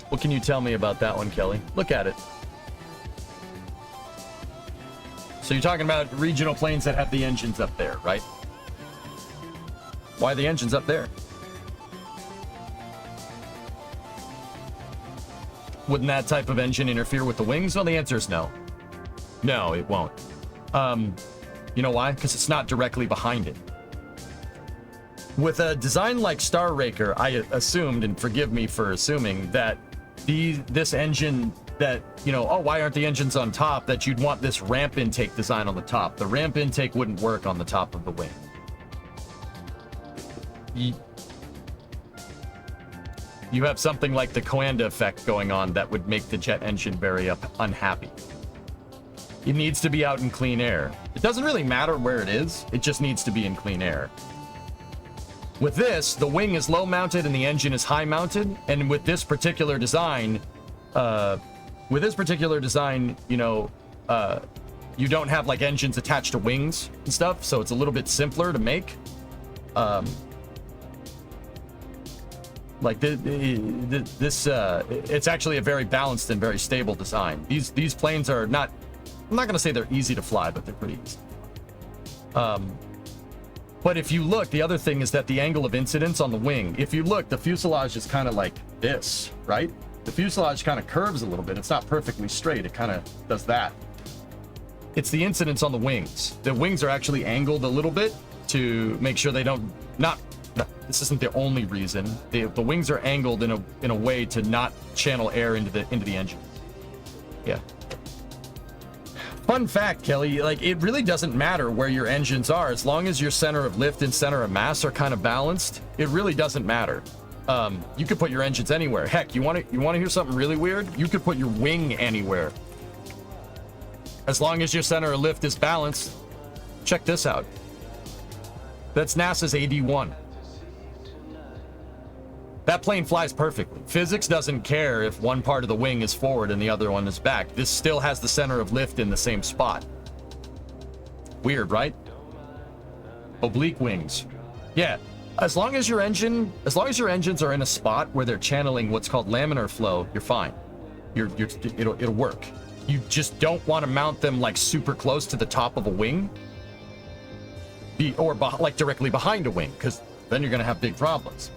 What can you tell me about that one, Kelly? Look at it. So you're talking about regional planes that have the engines up there, right? Why are the engines up there? Wouldn't that type of engine interfere with the wings? Well, the answer is no. No, it won't. You know why? Because it's not directly behind it. With a design like Star Raker, I assumed, and forgive me for assuming, that this engine that, you know, oh, why aren't the engines on top? That you'd want this ramp intake design on the top. The ramp intake wouldn't work on the top of the wing. You have something like the Coanda effect going on that would make the jet engine very unhappy. it needs to be out in clean air. It doesn't really matter where it is. It just needs to be in clean air. With this, the wing is low mounted and the engine is high mounted. And with this particular design, you know, you don't have like engines attached to wings and stuff. So it's a little bit simpler to make. Like this, it's actually a very balanced and very stable design. These planes are not, I'm not gonna say they're easy to fly, but they're pretty easy. But if you look, the other thing is that the angle of incidence on the wing, if you look, the fuselage is kind of like this, right? The fuselage kind of curves a little bit. It's not perfectly straight. It kind of does that. It's the incidence on the wings. The wings are actually angled a little bit to make sure they don't, this isn't the only reason. The wings are angled in a way to not channel air into the engine. Yeah. Fun fact, Kelly, like it really doesn't matter where your engines are as long as your center of lift and center of mass are kind of balanced. It really doesn't matter. You could put your engines anywhere. Heck, you want to hear something really weird? You could put your wing anywhere. As long as your center of lift is balanced. Check this out. That's NASA's AD-1. That plane flies perfectly. Physics doesn't care if one part of the wing is forward and the other one is back. This still has the center of lift in the same spot. Weird, right? Oblique wings. Yeah. As long as your engines are in a spot where they're channeling what's called laminar flow, you're fine. It'll work. You just don't want to mount them like super close to the top of a wing, like directly behind a wing, because then you're gonna have big problems.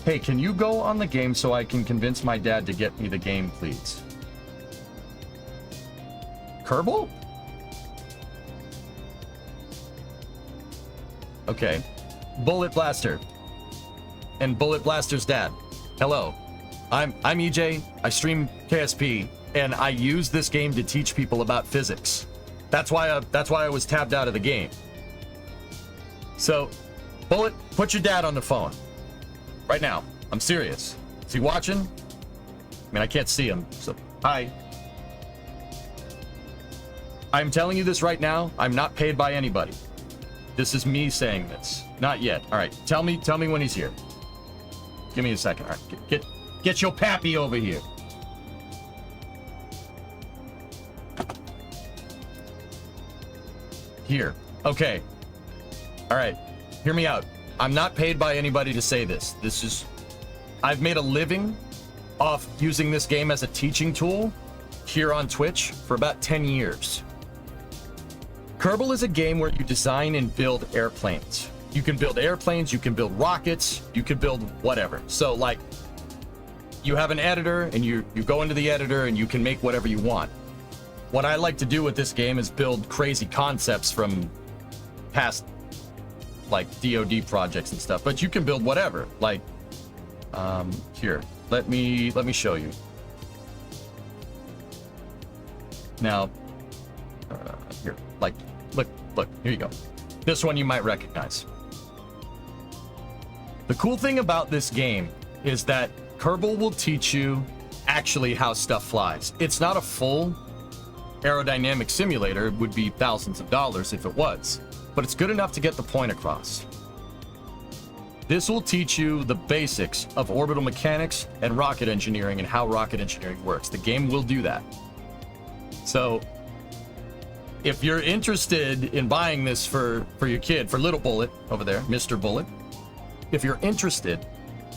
Hey, can you go on the game so I can convince my dad to get me the game, please? Kerbal? Okay. Bullet Blaster. And Bullet Blaster's dad. Hello. I'm EJ. I stream KSP, and I use this game to teach people about physics. That's why I was tabbed out of the game. So, Bullet, put your dad on the phone. Right now. I'm serious. Is he watching? I mean, I can't see him, so hi. I'm telling you this right now. I'm not paid by anybody. This is me saying this. Not yet. All right. Tell me when he's here. Give me a second. All right. Get your pappy over here. Here. Okay. All right. Hear me out. I'm not paid by anybody to say this. I've made a living off using this game as a teaching tool here on Twitch for about 10 years. Kerbal is a game where you design and build airplanes. You can build airplanes, you can build rockets, you can build whatever. So like, you have an editor and you go into the editor and you can make whatever you want. What I like to do with this game is build crazy concepts from past like DoD projects and stuff, but you can build whatever. Like, here, let me show you. Now, here, like, look, here you go. This one you might recognize. The cool thing about this game is that Kerbal will teach you actually how stuff flies. It's not a full aerodynamic simulator. It would be thousands of dollars if it was, but it's good enough to get the point across. This will teach you the basics of orbital mechanics and rocket engineering and how rocket engineering works. The game will do that. So if you're interested in buying this for your kid, for little Bullet over there, Mr. Bullet, if you're interested,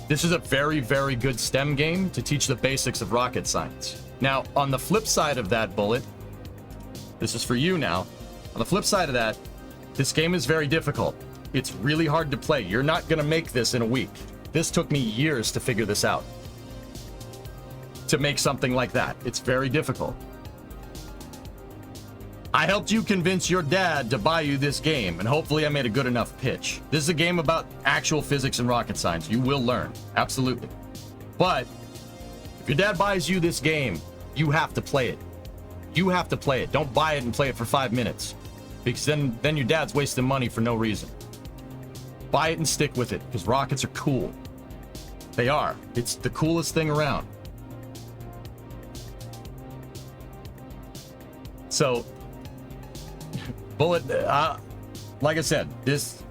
this is a very, very good STEM game to teach the basics of rocket science. Now, on the flip side of that, Bullet, this is for you now. On the flip side of that, this game is very difficult. It's really hard to play. You're not going to make this in a week. This took me years to figure this out. To make something like that. It's very difficult. I helped you convince your dad to buy you this game, and hopefully I made a good enough pitch. This is a game about actual physics and rocket science. You will learn. Absolutely. But if your dad buys you this game, you have to play it. You have to play it. Don't buy it and play it for 5 minutes, because then your dad's wasting money for no reason. Buy it and stick with it, because rockets are cool. They are. It's the coolest thing around. So, Bullet, like I said, this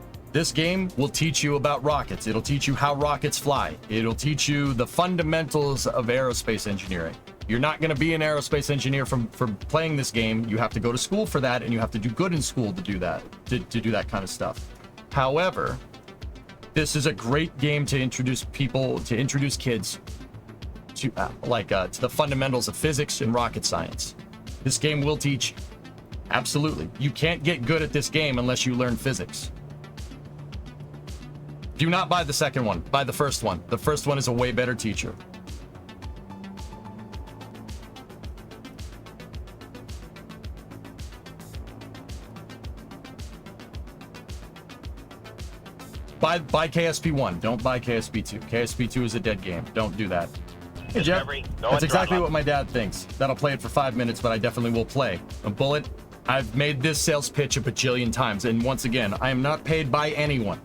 game will teach you about rockets. It'll teach you how rockets fly. It'll teach you the fundamentals of aerospace engineering. You're not going to be an aerospace engineer from playing this game. You have to go to school for that, and you have to do good in school to do that, to do that kind of stuff. However, this is a great game to introduce kids to to the fundamentals of physics and rocket science. This game will teach. Absolutely. You can't get good at this game unless you learn physics. Do not buy the second one. Buy the first one. The first one is a way better teacher. Buy KSP 1. Don't buy KSP 2. KSP 2 is a dead game. Don't do that. Hey, Jeff, that's exactly what my dad thinks. That I'll play it for 5 minutes, but I definitely will play. A Bullet, I've made this sales pitch a bajillion times, and once again, I am not paid by anyone.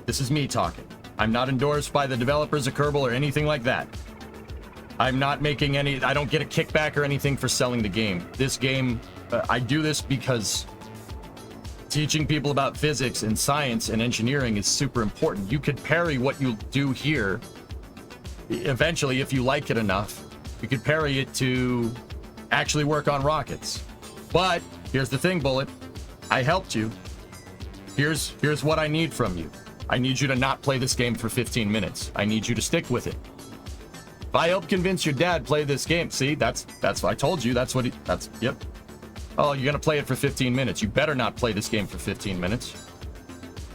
This is me talking. I'm not endorsed by the developers of Kerbal or anything like that. I'm not making any... I don't get a kickback or anything for selling the game. This game, I do this because teaching people about physics and science and engineering is super important. You could parry what you do here. Eventually, if you like it enough, you could parry it to actually work on rockets. But here's the thing, Bullet. I helped you. Here's what I need from you. I need you to not play this game for 15 minutes. I need you to stick with it. If I help convince your dad play this game, see, that's what I told you. Yep. Oh, you're gonna play it for 15 minutes. You better not play this game for 15 minutes.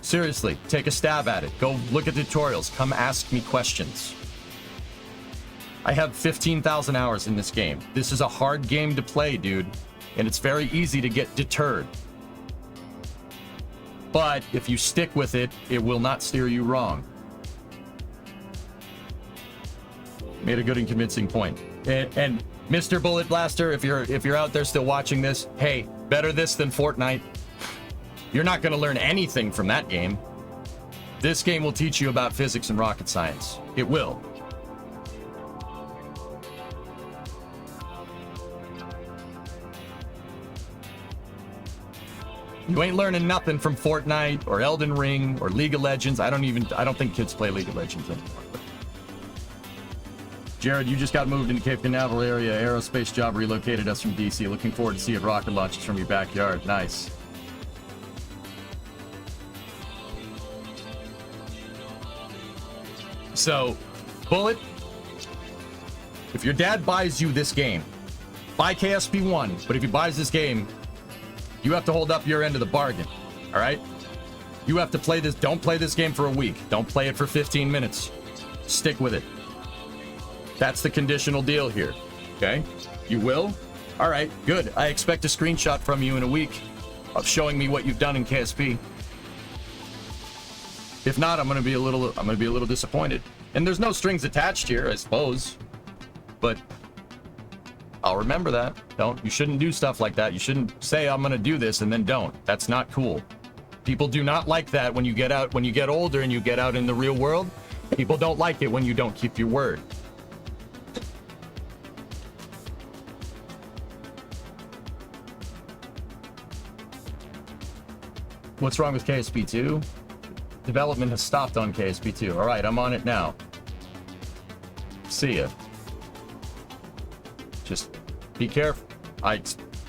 Seriously, take a stab at it. Go look at tutorials. Come ask me questions. I have 15,000 hours in this game. This is a hard game to play, dude. And it's very easy to get deterred. But if you stick with it, it will not steer you wrong. Made a good and convincing point. And Mr. Bullet Blaster, if you're out there still watching this, hey, better this than Fortnite. You're not going to learn anything from that game. This game will teach you about physics and rocket science. It will. You ain't learning nothing from Fortnite or Elden Ring or League of Legends. I don't think kids play League of Legends anymore. Jared, you just got moved into Cape Canaveral area. Aerospace job relocated us from DC. Looking forward to see if rocket launches from your backyard. Nice. So, Bullet, if your dad buys you this game, buy KSP 1, but if he buys this game, you have to hold up your end of the bargain, all right? You have to play this. Don't play this game for a week. Don't play it for 15 minutes. Stick with it. That's the conditional deal here, okay? You will? All right, good. I expect a screenshot from you in a week of showing me what you've done in KSP. If not, I'm gonna be a little disappointed. And there's no strings attached here, I suppose. But I'll remember that. You shouldn't do stuff like that. You shouldn't say I'm gonna do this and then don't. That's not cool. People do not like that when you get older and you get out in the real world. People don't like it when you don't keep your word. What's wrong with KSP 2? Development has stopped on KSP 2. All right, I'm on it now. See ya. Just be careful. I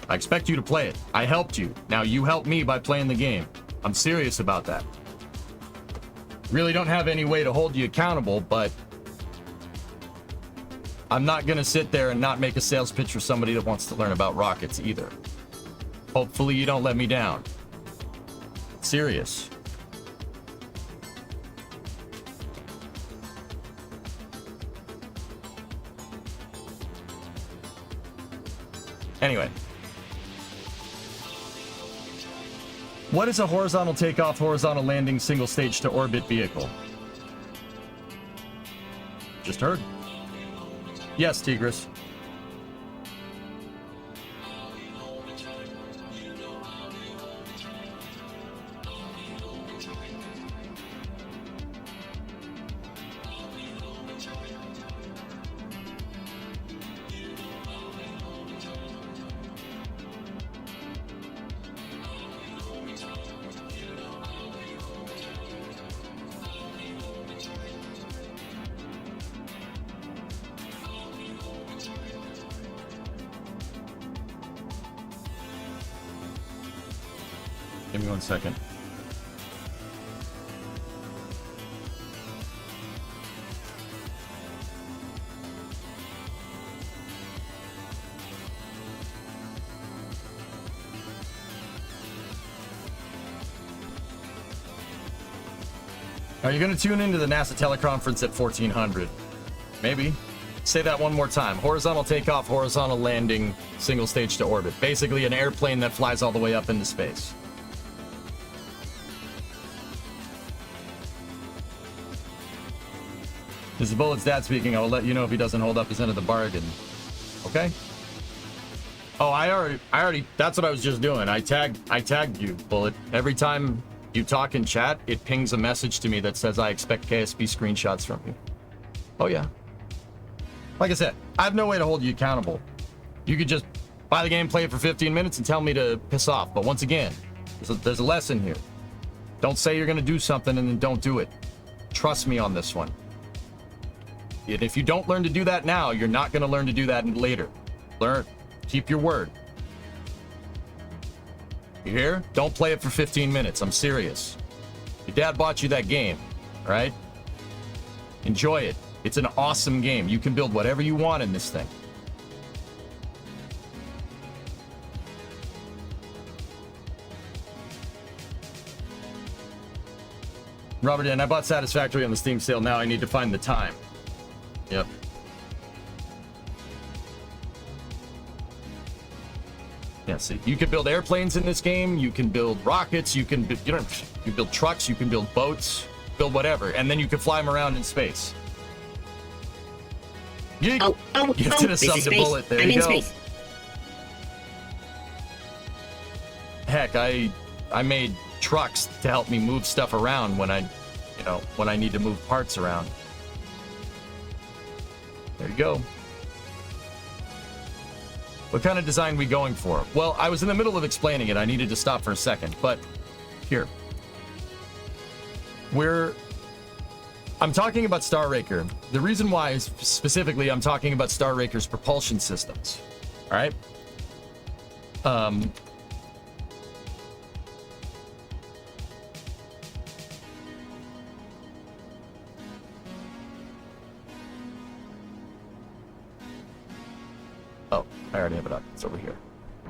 expect you to play it. I helped you. Now you help me by playing the game. I'm serious about that. Really don't have any way to hold you accountable, but I'm not gonna sit there and not make a sales pitch for somebody that wants to learn about rockets either. Hopefully you don't let me down. Serious. Anyway. What is a horizontal takeoff, horizontal landing, single stage to orbit vehicle? Just heard. Yes, Tigris. Give me 1 second. Are you going to tune into the NASA teleconference at 1400? Maybe. Say that one more time. Horizontal takeoff, horizontal landing, single stage to orbit. Basically an airplane that flies all the way up into space. This is Bullet's dad speaking. I will let you know if he doesn't hold up his end of the bargain. Okay? Oh, I already, that's what I was just doing. I tagged you, Bullet. Every time you talk in chat, it pings a message to me that says I expect KSP screenshots from you. Oh, yeah. Like I said, I have no way to hold you accountable. You could just buy the game, play it for 15 minutes, and tell me to piss off. But once again, there's a lesson here. Don't say you're going to do something and then don't do it. Trust me on this one. And if you don't learn to do that now, you're not going to learn to do that later. Learn. Keep your word. You hear? Don't play it for 15 minutes. I'm serious. Your dad bought you that game, right? Enjoy it. It's an awesome game. You can build whatever you want in this thing. Robert, and I bought Satisfactory on the Steam sale. Now I need to find the time. Yep. Yeah, see, you can build airplanes in this game. You can build rockets. You can, you build trucks. You can build boats. Build whatever, and then you can fly them around in space. You get a sub to Bullet. There you go. Space. Heck, I made trucks to help me move stuff around when I need to move parts around. There you go. What kind of design we going for? Well, I was in the middle of explaining it. I needed to stop for a second, but here. I'm talking about Star Raker. The reason why is specifically I'm talking about Star Raker's propulsion systems. All right. Oh, I already have it up. It's over here.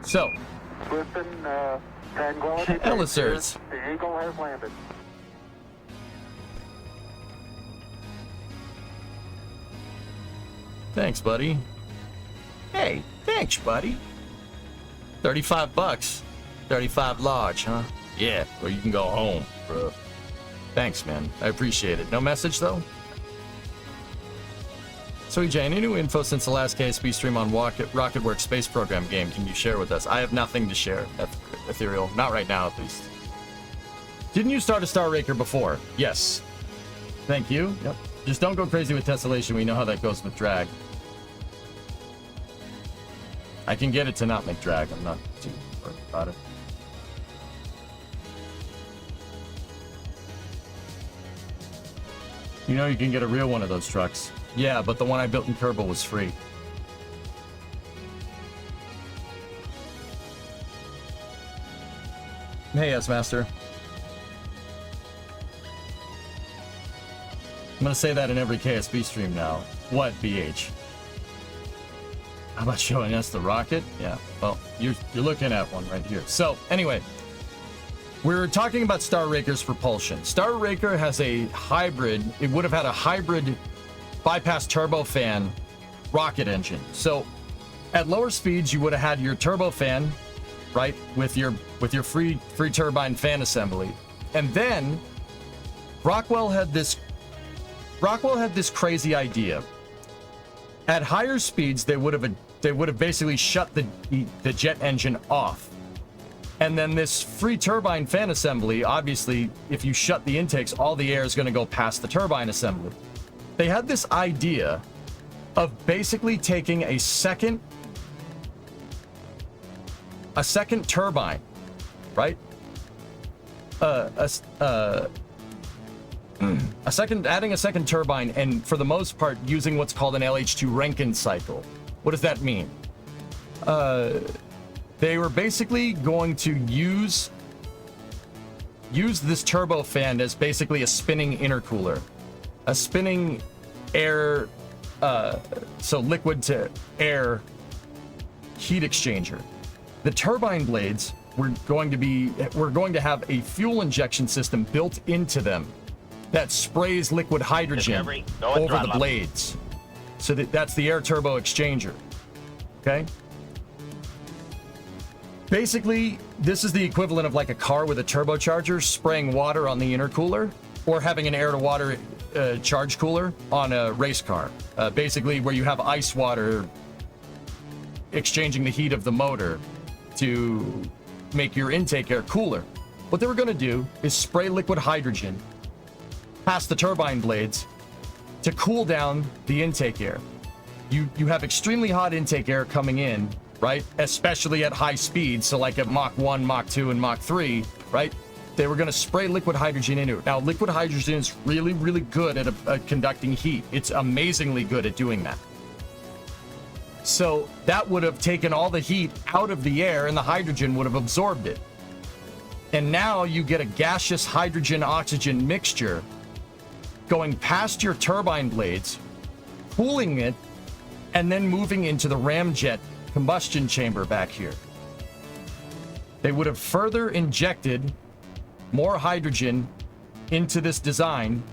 So, Ellisers. The Eagle has landed. Thanks, buddy. Hey, thanks, buddy. 35 bucks. 35 large, huh? Yeah, or you can go home, bro. Thanks, man. I appreciate it. No message, though? So, EJ, any new info since the last KSP stream on Rocketworks space program game can you share with us? I have nothing to share, Ethereal. Not right now, at least. Didn't you start a Star Raker before? Yes. Thank you. Yep. Just don't go crazy with tessellation. We know how that goes with drag. I can get it to not make drag. I'm not too worried about it. You know you can get a real one of those trucks. Yeah, but the one I built in Kerbal was free. Hey, S-Master. I'm gonna say that in every KSP stream now. What, BH? How about showing us the rocket? Yeah, well, you're looking at one right here. So, anyway, we're talking about Star Raker's propulsion. Star Raker has a hybrid, it would have had a hybrid bypass turbofan rocket engine. So, at lower speeds, you would have had your turbofan, right, with your free turbine fan assembly. And then, Rockwell had this crazy idea. At higher speeds, they would have basically shut the jet engine off. And then this free turbine fan assembly, obviously, if you shut the intakes, all the air is going to go past the turbine assembly. They had this idea of basically taking a second turbine, right? Adding a second turbine, and for the most part using what's called an LH2 Rankine cycle. What does that mean? They were basically going to use used this turbofan as basically a spinning intercooler, a spinning air, so liquid to air heat exchanger. The turbine blades were going to have a fuel injection system built into them that sprays liquid hydrogen Discovery, go and over the throttle up. blades. So that's the air turbo exchanger. Okay. Basically, this is the equivalent of like a car with a turbocharger spraying water on the intercooler, or having an air-to-water charge cooler on a race car. Basically, where you have ice water exchanging the heat of the motor to make your intake air cooler. What they were going to do is spray liquid hydrogen past the turbine blades to cool down the intake air. You have extremely hot intake air coming in, right? Especially at high speed, so like at Mach 1, Mach 2, and Mach 3, right? They were going to spray liquid hydrogen into it. Now, liquid hydrogen is really, really good at conducting heat. It's amazingly good at doing that. So that would have taken all the heat out of the air, and the hydrogen would have absorbed it. And now you get a gaseous hydrogen-oxygen mixture going past your turbine blades, cooling it, and then moving into the ramjet combustion chamber back here. They would have further injected more hydrogen into this design,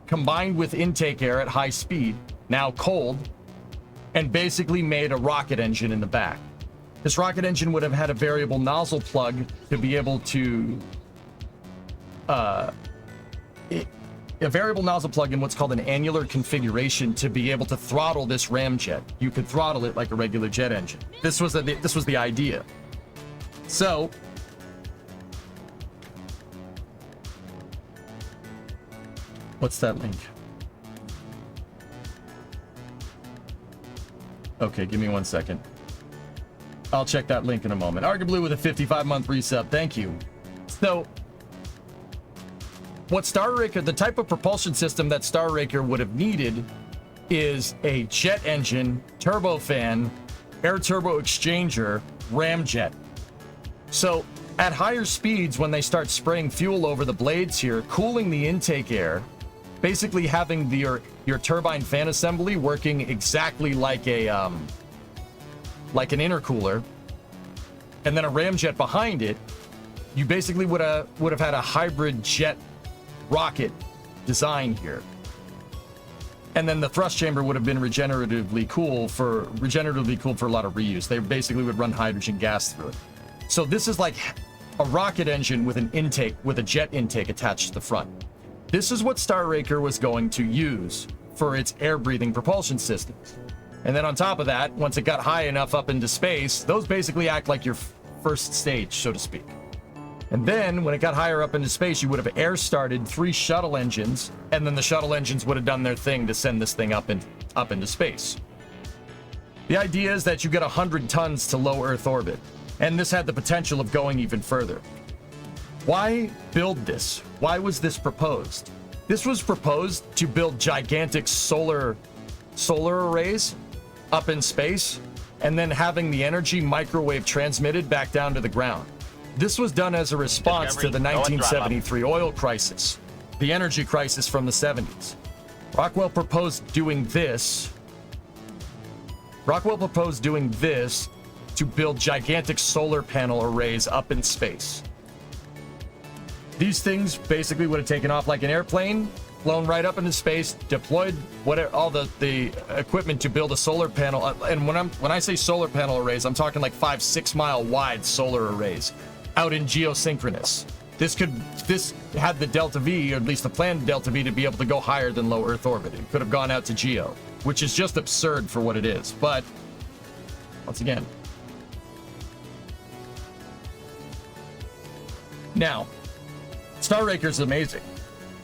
combined with intake air at high speed, now cold, and basically made a rocket engine in the back. This rocket engine would have had a variable nozzle plug to be able to a variable nozzle plug in what's called an annular configuration to be able to throttle this ramjet. You could throttle it like a regular jet engine. This was the idea. So what's that link? Okay, give me 1 second. I'll check that link in a moment. Arga Blue with a 55-month resub. Thank you. So what Star Raker, the type of propulsion system that Star Raker would have needed is a jet engine, turbofan, air turbo exchanger, ramjet. So at higher speeds, when they start spraying fuel over the blades here, cooling the intake air, basically having your turbine fan assembly working exactly like a like an intercooler, and then a ramjet behind it, you basically would have had a hybrid jet rocket design here. And then the thrust chamber would have been regeneratively cool for a lot of reuse. They basically would run hydrogen gas through it. So this is like a rocket engine with a jet intake attached to the front. This is what Star Raker was going to use for its air-breathing propulsion systems. And then on top of that, once it got high enough up into space, those basically act like your first stage, so to speak. And then when it got higher up into space, you would have air-started 3 shuttle engines, and then the shuttle engines would have done their thing to send this thing up into space. The idea is that you get 100 tons to low Earth orbit, and this had the potential of going even further. Why build this? Why was this proposed? This was proposed to build gigantic solar arrays up in space, and then having the energy microwave transmitted back down to the ground. This was done as a response to the 1973 oil crisis, the energy crisis from the 70s. Rockwell proposed doing this to build gigantic solar panel arrays up in space. These things basically would have taken off like an airplane, flown right up into space, deployed all the equipment to build a solar panel. And when I say solar panel arrays, I'm talking like 5-6 mile wide solar arrays out in geosynchronous. This had the Delta V, or at least the planned Delta V, to be able to go higher than low Earth orbit. It could have gone out to geo, which is just absurd for what it is. But once again, now Star Raker is amazing.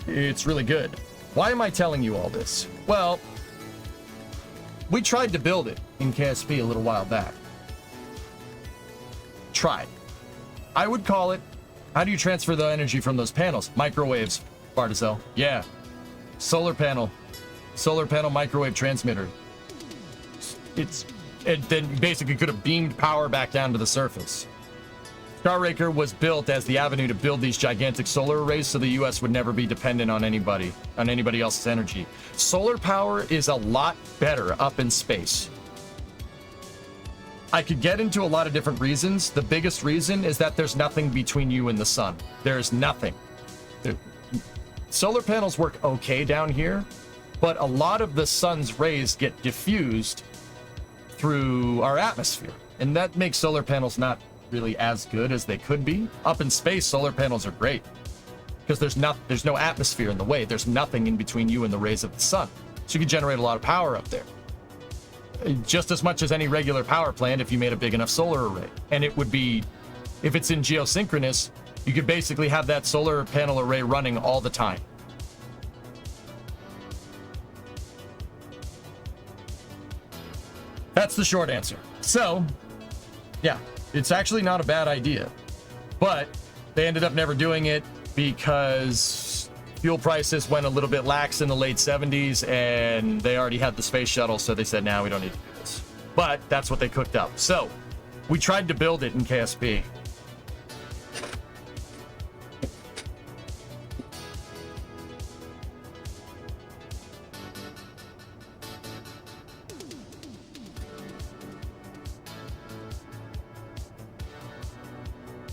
It's really good. Why am I telling you all this? Well, we tried to build it in KSP a little while back. Tried. I would call it, how do you transfer the energy from those panels? Microwaves, Bartizel. Yeah. Solar panel microwave transmitter. It then basically could have beamed power back down to the surface. Star Raker was built as the avenue to build these gigantic solar arrays so the US would never be dependent on anybody else's energy. Solar power is a lot better up in space. I could get into a lot of different reasons. The biggest reason is that there's nothing between you and the sun. There's nothing. Solar panels work okay down here, but a lot of the sun's rays get diffused through our atmosphere, and that makes solar panels not really as good as they could be. Up in space, solar panels are great because there's no atmosphere in the way. There's nothing in between you and the rays of the sun, so you can generate a lot of power up there, just as much as any regular power plant if you made a big enough solar array. And it would be, if it's in geosynchronous, you could basically have that solar panel array running all the time. That's the short answer. So, yeah, it's actually not a bad idea, but they ended up never doing it because fuel prices went a little bit lax in the late 70s and they already had the space shuttle, so they said, nah, we don't need to do this. But that's what they cooked up. So we tried to build it in KSP.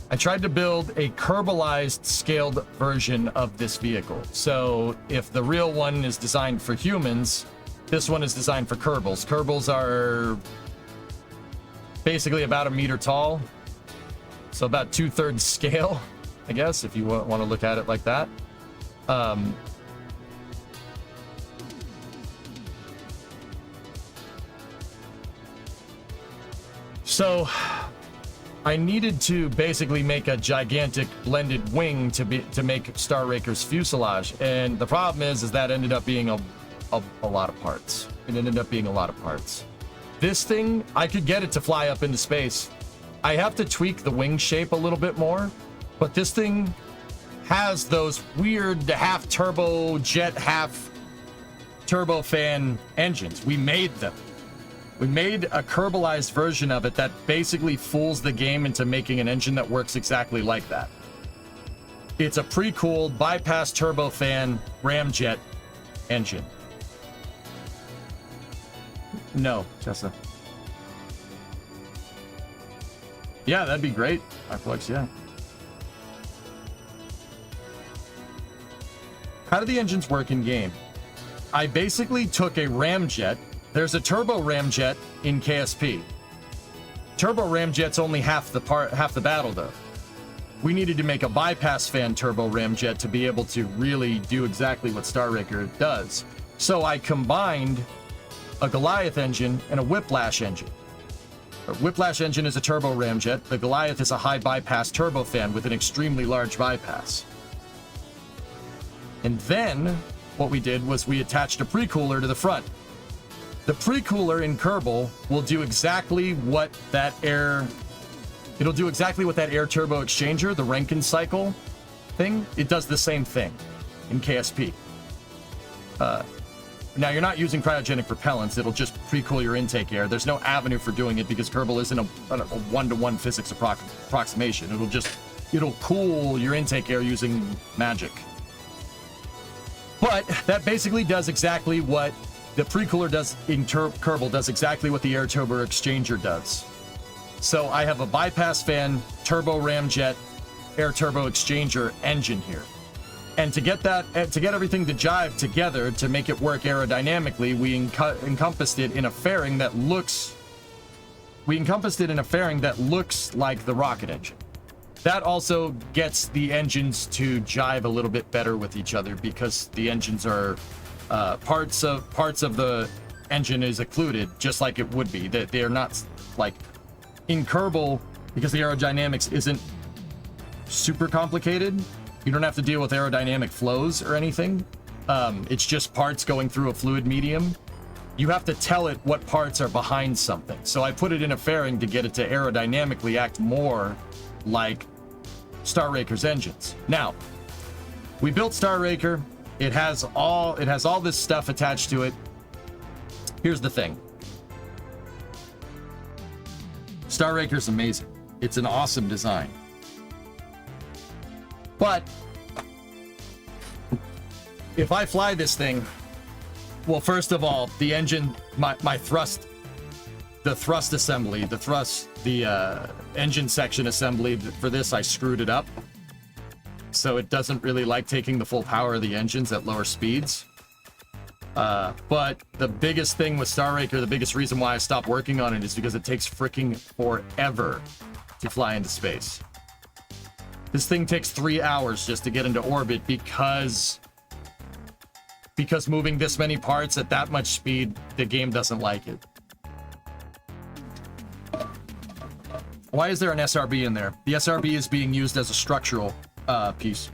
I tried to build a Kerbalized scaled version of this vehicle. So if the real one is designed for humans, this one is designed for Kerbals. Kerbals are basically about 1 meter tall. So about 2/3 scale, I guess, if you want to look at it like that. So I needed to basically make a gigantic blended wing to make Star Raker's fuselage, and the problem is that ended up being a lot of parts. It ended up being a lot of parts. This thing, I could get it to fly up into space. I have to tweak the wing shape a little bit more, but this thing has those weird half turbo jet, half turbofan engines. We made them. We made a Kerbalized version of it that basically fools the game into making an engine that works exactly like that. It's a pre-cooled bypass turbofan ramjet engine. No, Tessa. Yeah, that'd be great. Flux, yeah. How do the engines work in game? I basically took a ramjet. There's a turbo ramjet in KSP. Turbo ramjet's only half the battle though. We needed to make a bypass fan turbo ramjet to be able to really do exactly what Star Raker does. So I combined a Goliath engine and a Whiplash engine. A Whiplash engine is a turbo ramjet. The Goliath is a high bypass turbofan with an extremely large bypass. And then what we did was we attached a pre-cooler to the front. The pre-cooler in Kerbal will do exactly what that air... It'll do exactly what that air turbo exchanger, the Rankine cycle thing, it does the same thing in KSP. Now, you're not using cryogenic propellants. It'll just pre-cool your intake air. There's no avenue for doing it because Kerbal isn't a one-to-one physics approximation. It'll cool your intake air using magic. But that basically does exactly what the pre-cooler does in Kerbal, does exactly what the air turbo exchanger does. So I have a bypass fan, turbo ramjet, air turbo exchanger engine here. And to get everything to jive together to make it work aerodynamically, we encompassed it in a fairing that looks like the rocket engine. That also gets the engines to jive a little bit better with each other because the engines are parts of the engine is occluded just like it would be. They are not like in Kerbal, because the aerodynamics isn't super complicated. You don't have to deal with aerodynamic flows or anything. It's just parts going through a fluid medium. You have to tell it what parts are behind something. So I put it in a fairing to get it to aerodynamically act more like Star Raker's engines. Now, we built Star Raker. It has all this stuff attached to it. Here's the thing. Star Raker's amazing. It's an awesome design. But if I fly this thing, well, first of all, the engine, my thrust, the thrust assembly, the engine section assembly for this, I screwed it up. So it doesn't really like taking the full power of the engines at lower speeds. But the biggest thing with Star Raker, the biggest reason why I stopped working on it is because it takes freaking forever to fly into space. This thing takes 3 hours just to get into orbit because moving this many parts at that much speed, the game doesn't like it. Why is there an SRB in there? The SRB is being used as a structural piece.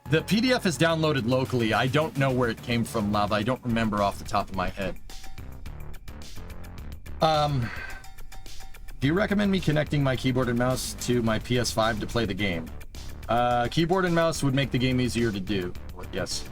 The PDF is downloaded locally. I don't know where it came from, Lava. I don't remember off the top of my head. Do you recommend me connecting my keyboard and mouse to my PS5 to play the game? Keyboard and mouse would make the game easier to do. Yes.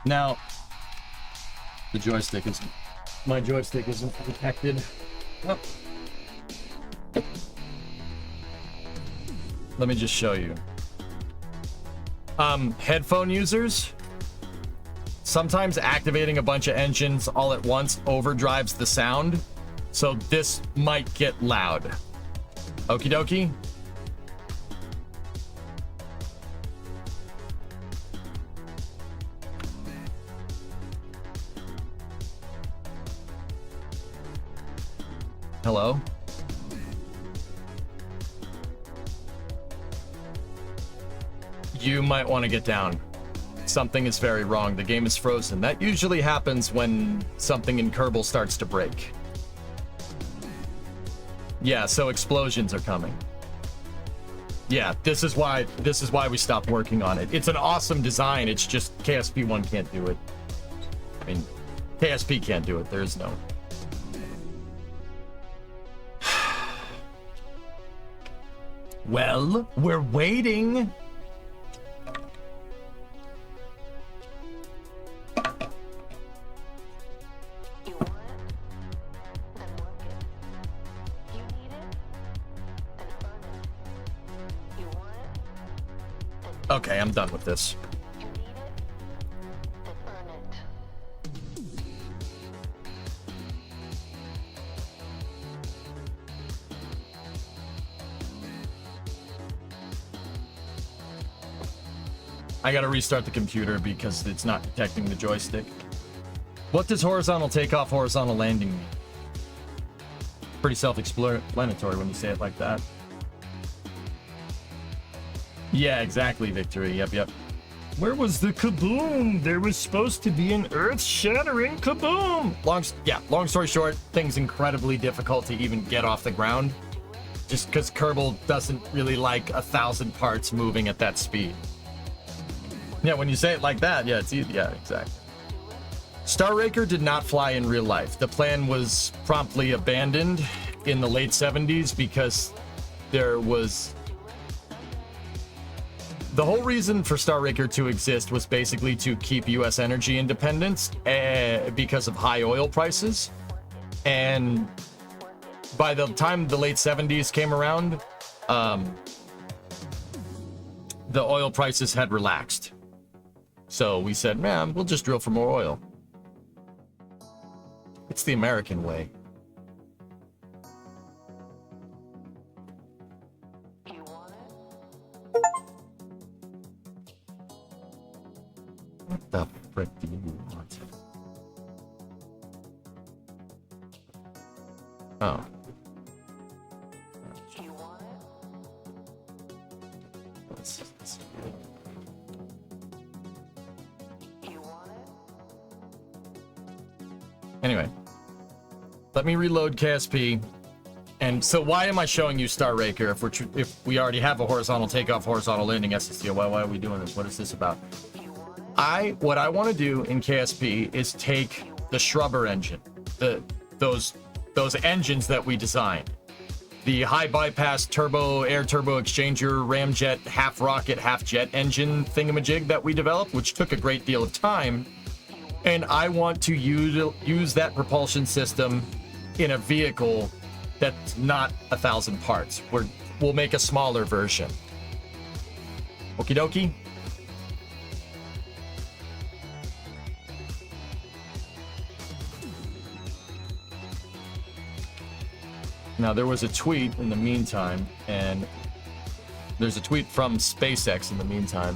Now, the joystick is... My joystick isn't protected. Oh. Let me just show you. Headphone users, sometimes activating a bunch of engines all at once overdrives the sound, so this might get loud. Okie dokie. Hello? You might want to get down. Something is very wrong. The game is frozen. That usually happens when something in Kerbal starts to break. Yeah, so explosions are coming. Yeah, this is why we stopped working on it. It's an awesome design. It's just KSP 1 can't do it. I mean, KSP can't do it. There is no. Well, we're waiting. Okay, I'm done with this. I gotta restart the computer because it's not detecting the joystick. What does horizontal takeoff, horizontal landing mean? Pretty self-explanatory when you say it like that. Yeah, exactly, Victory. Yep. Where was the kaboom? There was supposed to be an earth-shattering kaboom! Long story short, thing's incredibly difficult to even get off the ground. Just because Kerbal doesn't really like 1,000 parts moving at that speed. Yeah, when you say it like that, yeah, it's easy. Yeah, exactly. Star Raker did not fly in real life. The plan was promptly abandoned in the late 70s because there was... The whole reason for Star Raker to exist was basically to keep U.S. energy independence because of high oil prices. And by the time the late 70s came around, the oil prices had relaxed. So we said, man, we'll just drill for more oil. It's the American way. What the frick do you want? Oh. Let's see. Anyway, let me reload KSP. And so why am I showing you Star Raker if we already have a horizontal takeoff, horizontal landing SSD? Why are we doing this? What is this about? what I want to do in KSP is take the Shrubber engine, those engines that we designed, the high bypass turbo, air turbo exchanger, ramjet, half rocket, half jet engine thingamajig that we developed, which took a great deal of time. And I want to use that propulsion system in a vehicle that's not 1,000 parts. We'll make a smaller version. Okie dokie. Now, there was a tweet in the meantime, and there's a tweet from SpaceX in the meantime.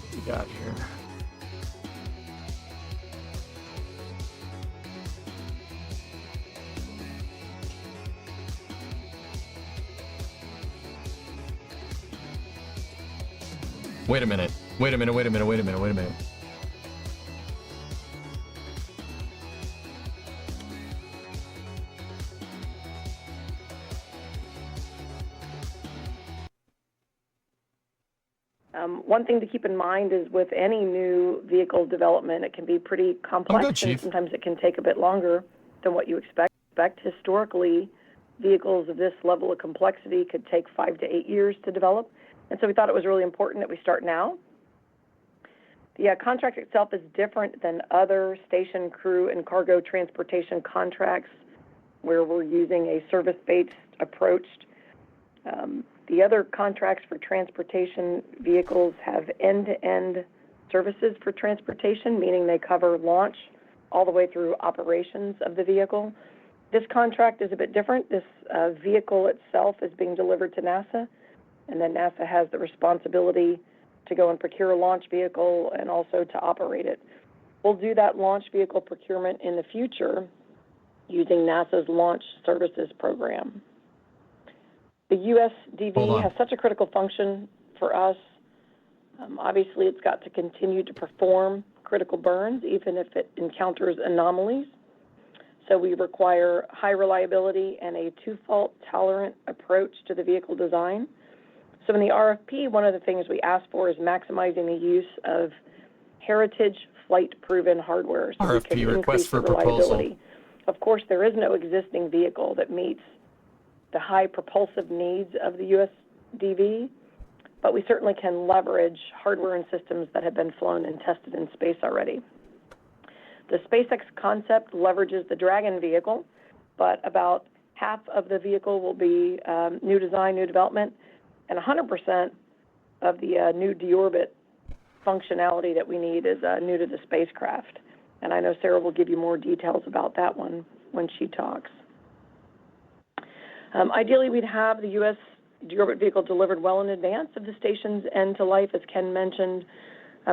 What we got here? Wait a minute. One thing to keep in mind is with any new vehicle development, it can be pretty complex, good, Chief. and sometimes it can take a bit longer than what you expect. Historically, vehicles of this level of complexity could take 5 to 8 years to develop, and so we thought it was really important that we start now. The contract itself is different than other station crew and cargo transportation contracts where we're using a service-based approach. The other contracts for transportation vehicles have end-to-end services for transportation, meaning they cover launch all the way through operations of the vehicle. This contract is a bit different. This vehicle itself is being delivered to NASA, and then NASA has the responsibility to go and procure a launch vehicle and also to operate it. We'll do that launch vehicle procurement in the future using NASA's Launch Services Program. The USDV has such a critical function for us. Obviously, it's got to continue to perform critical burns, even if it encounters anomalies. So we require high reliability and a two-fault tolerant approach to the vehicle design. So in the RFP, one of the things we ask for is maximizing the use of heritage flight-proven hardware so we can increase the reliability. Of course, there is no existing vehicle that meets the high propulsive needs of the USDV, but we certainly can leverage hardware and systems that have been flown and tested in space already. The SpaceX concept leverages the Dragon vehicle, but about half of the vehicle will be new design, new development, and 100% of the new deorbit functionality that we need is new to the spacecraft. And I know Sarah will give you more details about that one when she talks. Ideally, we'd have the U.S. deorbit vehicle delivered well in advance of the station's end to life, as Ken mentioned.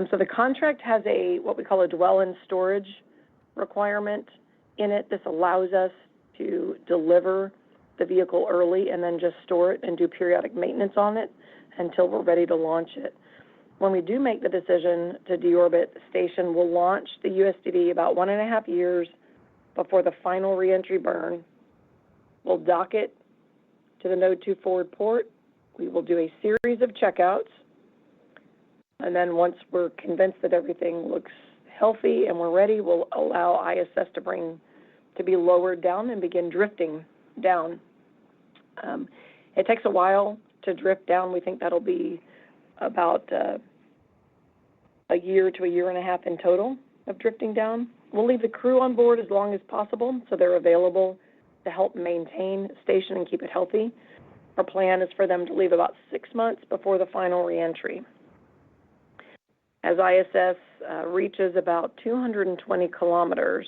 So the contract has what we call a dwell-in storage requirement in it. This allows us to deliver the vehicle early and then just store it and do periodic maintenance on it until we're ready to launch it. When we do make the decision to deorbit the station, we'll launch the USDV about 1.5 years before the final reentry burn. We'll dock it to the Node 2 forward port. We will do a series of checkouts. And then once we're convinced that everything looks healthy and we're ready, we'll allow ISS to be lowered down and begin drifting down. It takes a while to drift down. We think that'll be about a year to a year and a half in total of drifting down. We'll leave the crew on board as long as possible so they're available to help maintain the station and keep it healthy. Our plan is for them to leave about 6 months before the final reentry. As ISS reaches about 220 kilometers,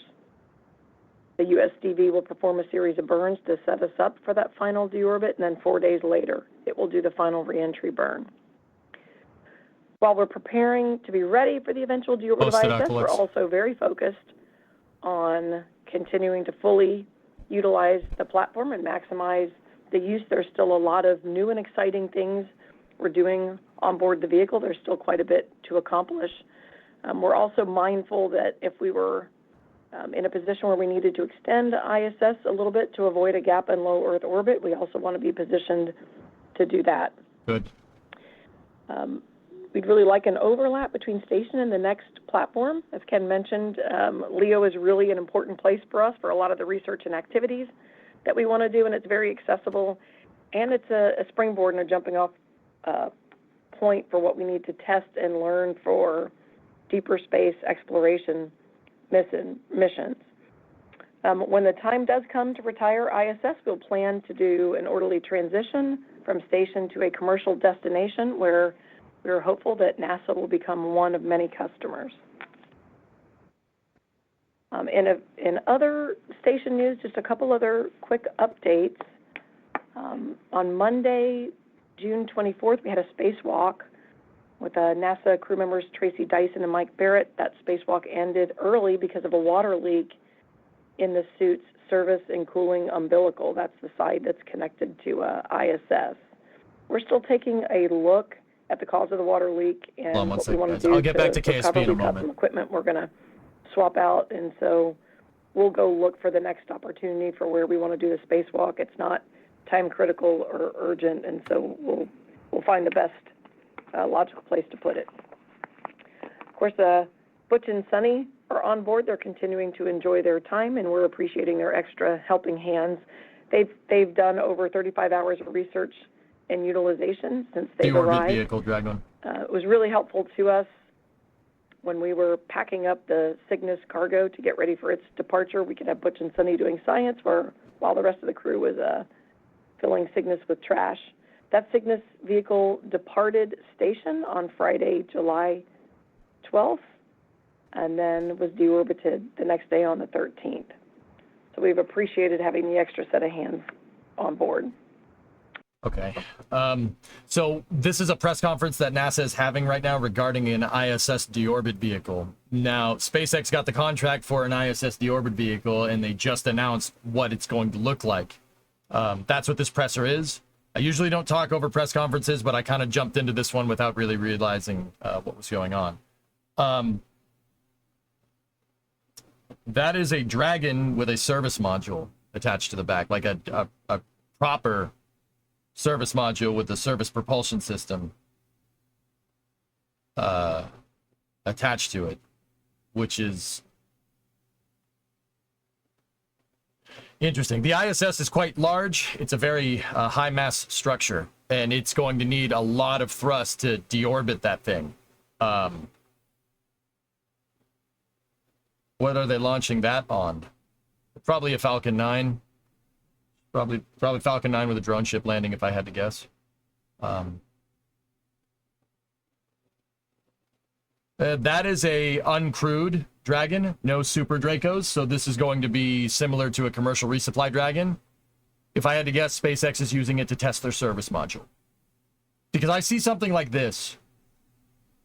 the USDV will perform a series of burns to set us up for that final deorbit, and then 4 days later, it will do the final reentry burn. While we're preparing to be ready for the eventual deorbit of ISS, we're also very focused on continuing to fully utilize the platform and maximize the use. There's still a lot of new and exciting things we're doing on board the vehicle. There's still quite a bit to accomplish. We're also mindful that if we were in a position where we needed to extend ISS a little bit to avoid a gap in low Earth orbit, we also want to be positioned to do that. Good. We'd really like an overlap between station and the next platform. As Ken mentioned, LEO is really an important place for us for a lot of the research and activities that we want to do, and it's very accessible, and it's a springboard and a jumping off point for what we need to test and learn for deeper space exploration missions. When the time does come to retire ISS, we'll plan to do an orderly transition from station to a commercial destination where we're hopeful that NASA will become one of many customers. In other station news, just a couple other quick updates. On Monday, June 24th, we had a spacewalk with NASA crew members Tracy Dyson and Mike Barrett. That spacewalk ended early because of a water leak in the suit's service and cooling umbilical. That's the side that's connected to ISS. We're still taking a look at the cause of the water leak and what we want to do. I'll get back to KSP in a moment. Some equipment we're going to swap out, and so we'll go look for the next opportunity for where we want to do the spacewalk. It's not time critical or urgent, and so we'll find the best logical place to put it. Of course, Butch and Sunny are on board. They're continuing to enjoy their time, and we're appreciating their extra helping hands. They've done over 35 hours of research and utilization since they've arrived. The orbit vehicle, Dragon. It was really helpful to us when we were packing up the Cygnus cargo to get ready for its departure. We could have Butch and Sunny doing science while the rest of the crew was filling Cygnus with trash. That Cygnus vehicle departed station on Friday, July 12th, and then was deorbited the next day on the 13th. So we've appreciated having the extra set of hands on board. Okay. So this is a press conference that NASA is having right now regarding an ISS deorbit vehicle. Now, SpaceX got the contract for an ISS deorbit vehicle, and they just announced what it's going to look like. That's what this presser is. I usually don't talk over press conferences, but I kind of jumped into this one without really realizing what was going on. That is a Dragon with a service module attached to the back, like a proper service module with the service propulsion system attached to it, which is interesting. The ISS is quite large. It's a very high mass structure, and it's going to need a lot of thrust to deorbit that thing. What are they launching that on? Probably a Falcon 9. Probably Falcon 9 with a drone ship landing, if I had to guess. That is a uncrewed Dragon, no Super Dracos, so this is going to be similar to a commercial resupply Dragon. If I had to guess, SpaceX is using it to test their service module. Because I see something like this.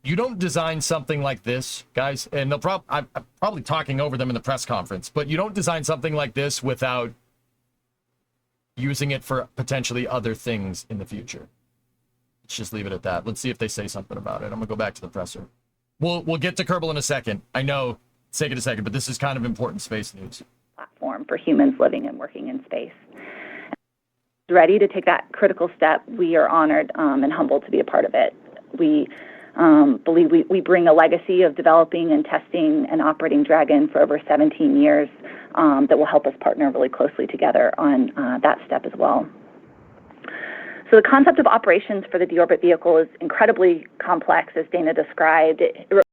You don't design something like this, guys, and I'm probably talking over them in the press conference, but you don't design something like this without using it for potentially other things in the future. Let's just leave it at that. Let's see if they say something about it. I'm gonna go back to the presser. We'll get to Kerbal in a second. I know, take it a second, but this is kind of important space news. Platform for humans living and working in space. Ready to take that critical step. We are honored and humbled to be a part of it. We believe we bring a legacy of developing and testing and operating Dragon for over 17 years that will help us partner really closely together on that step as well. So the concept of operations for the deorbit vehicle is incredibly complex, as Dana described. It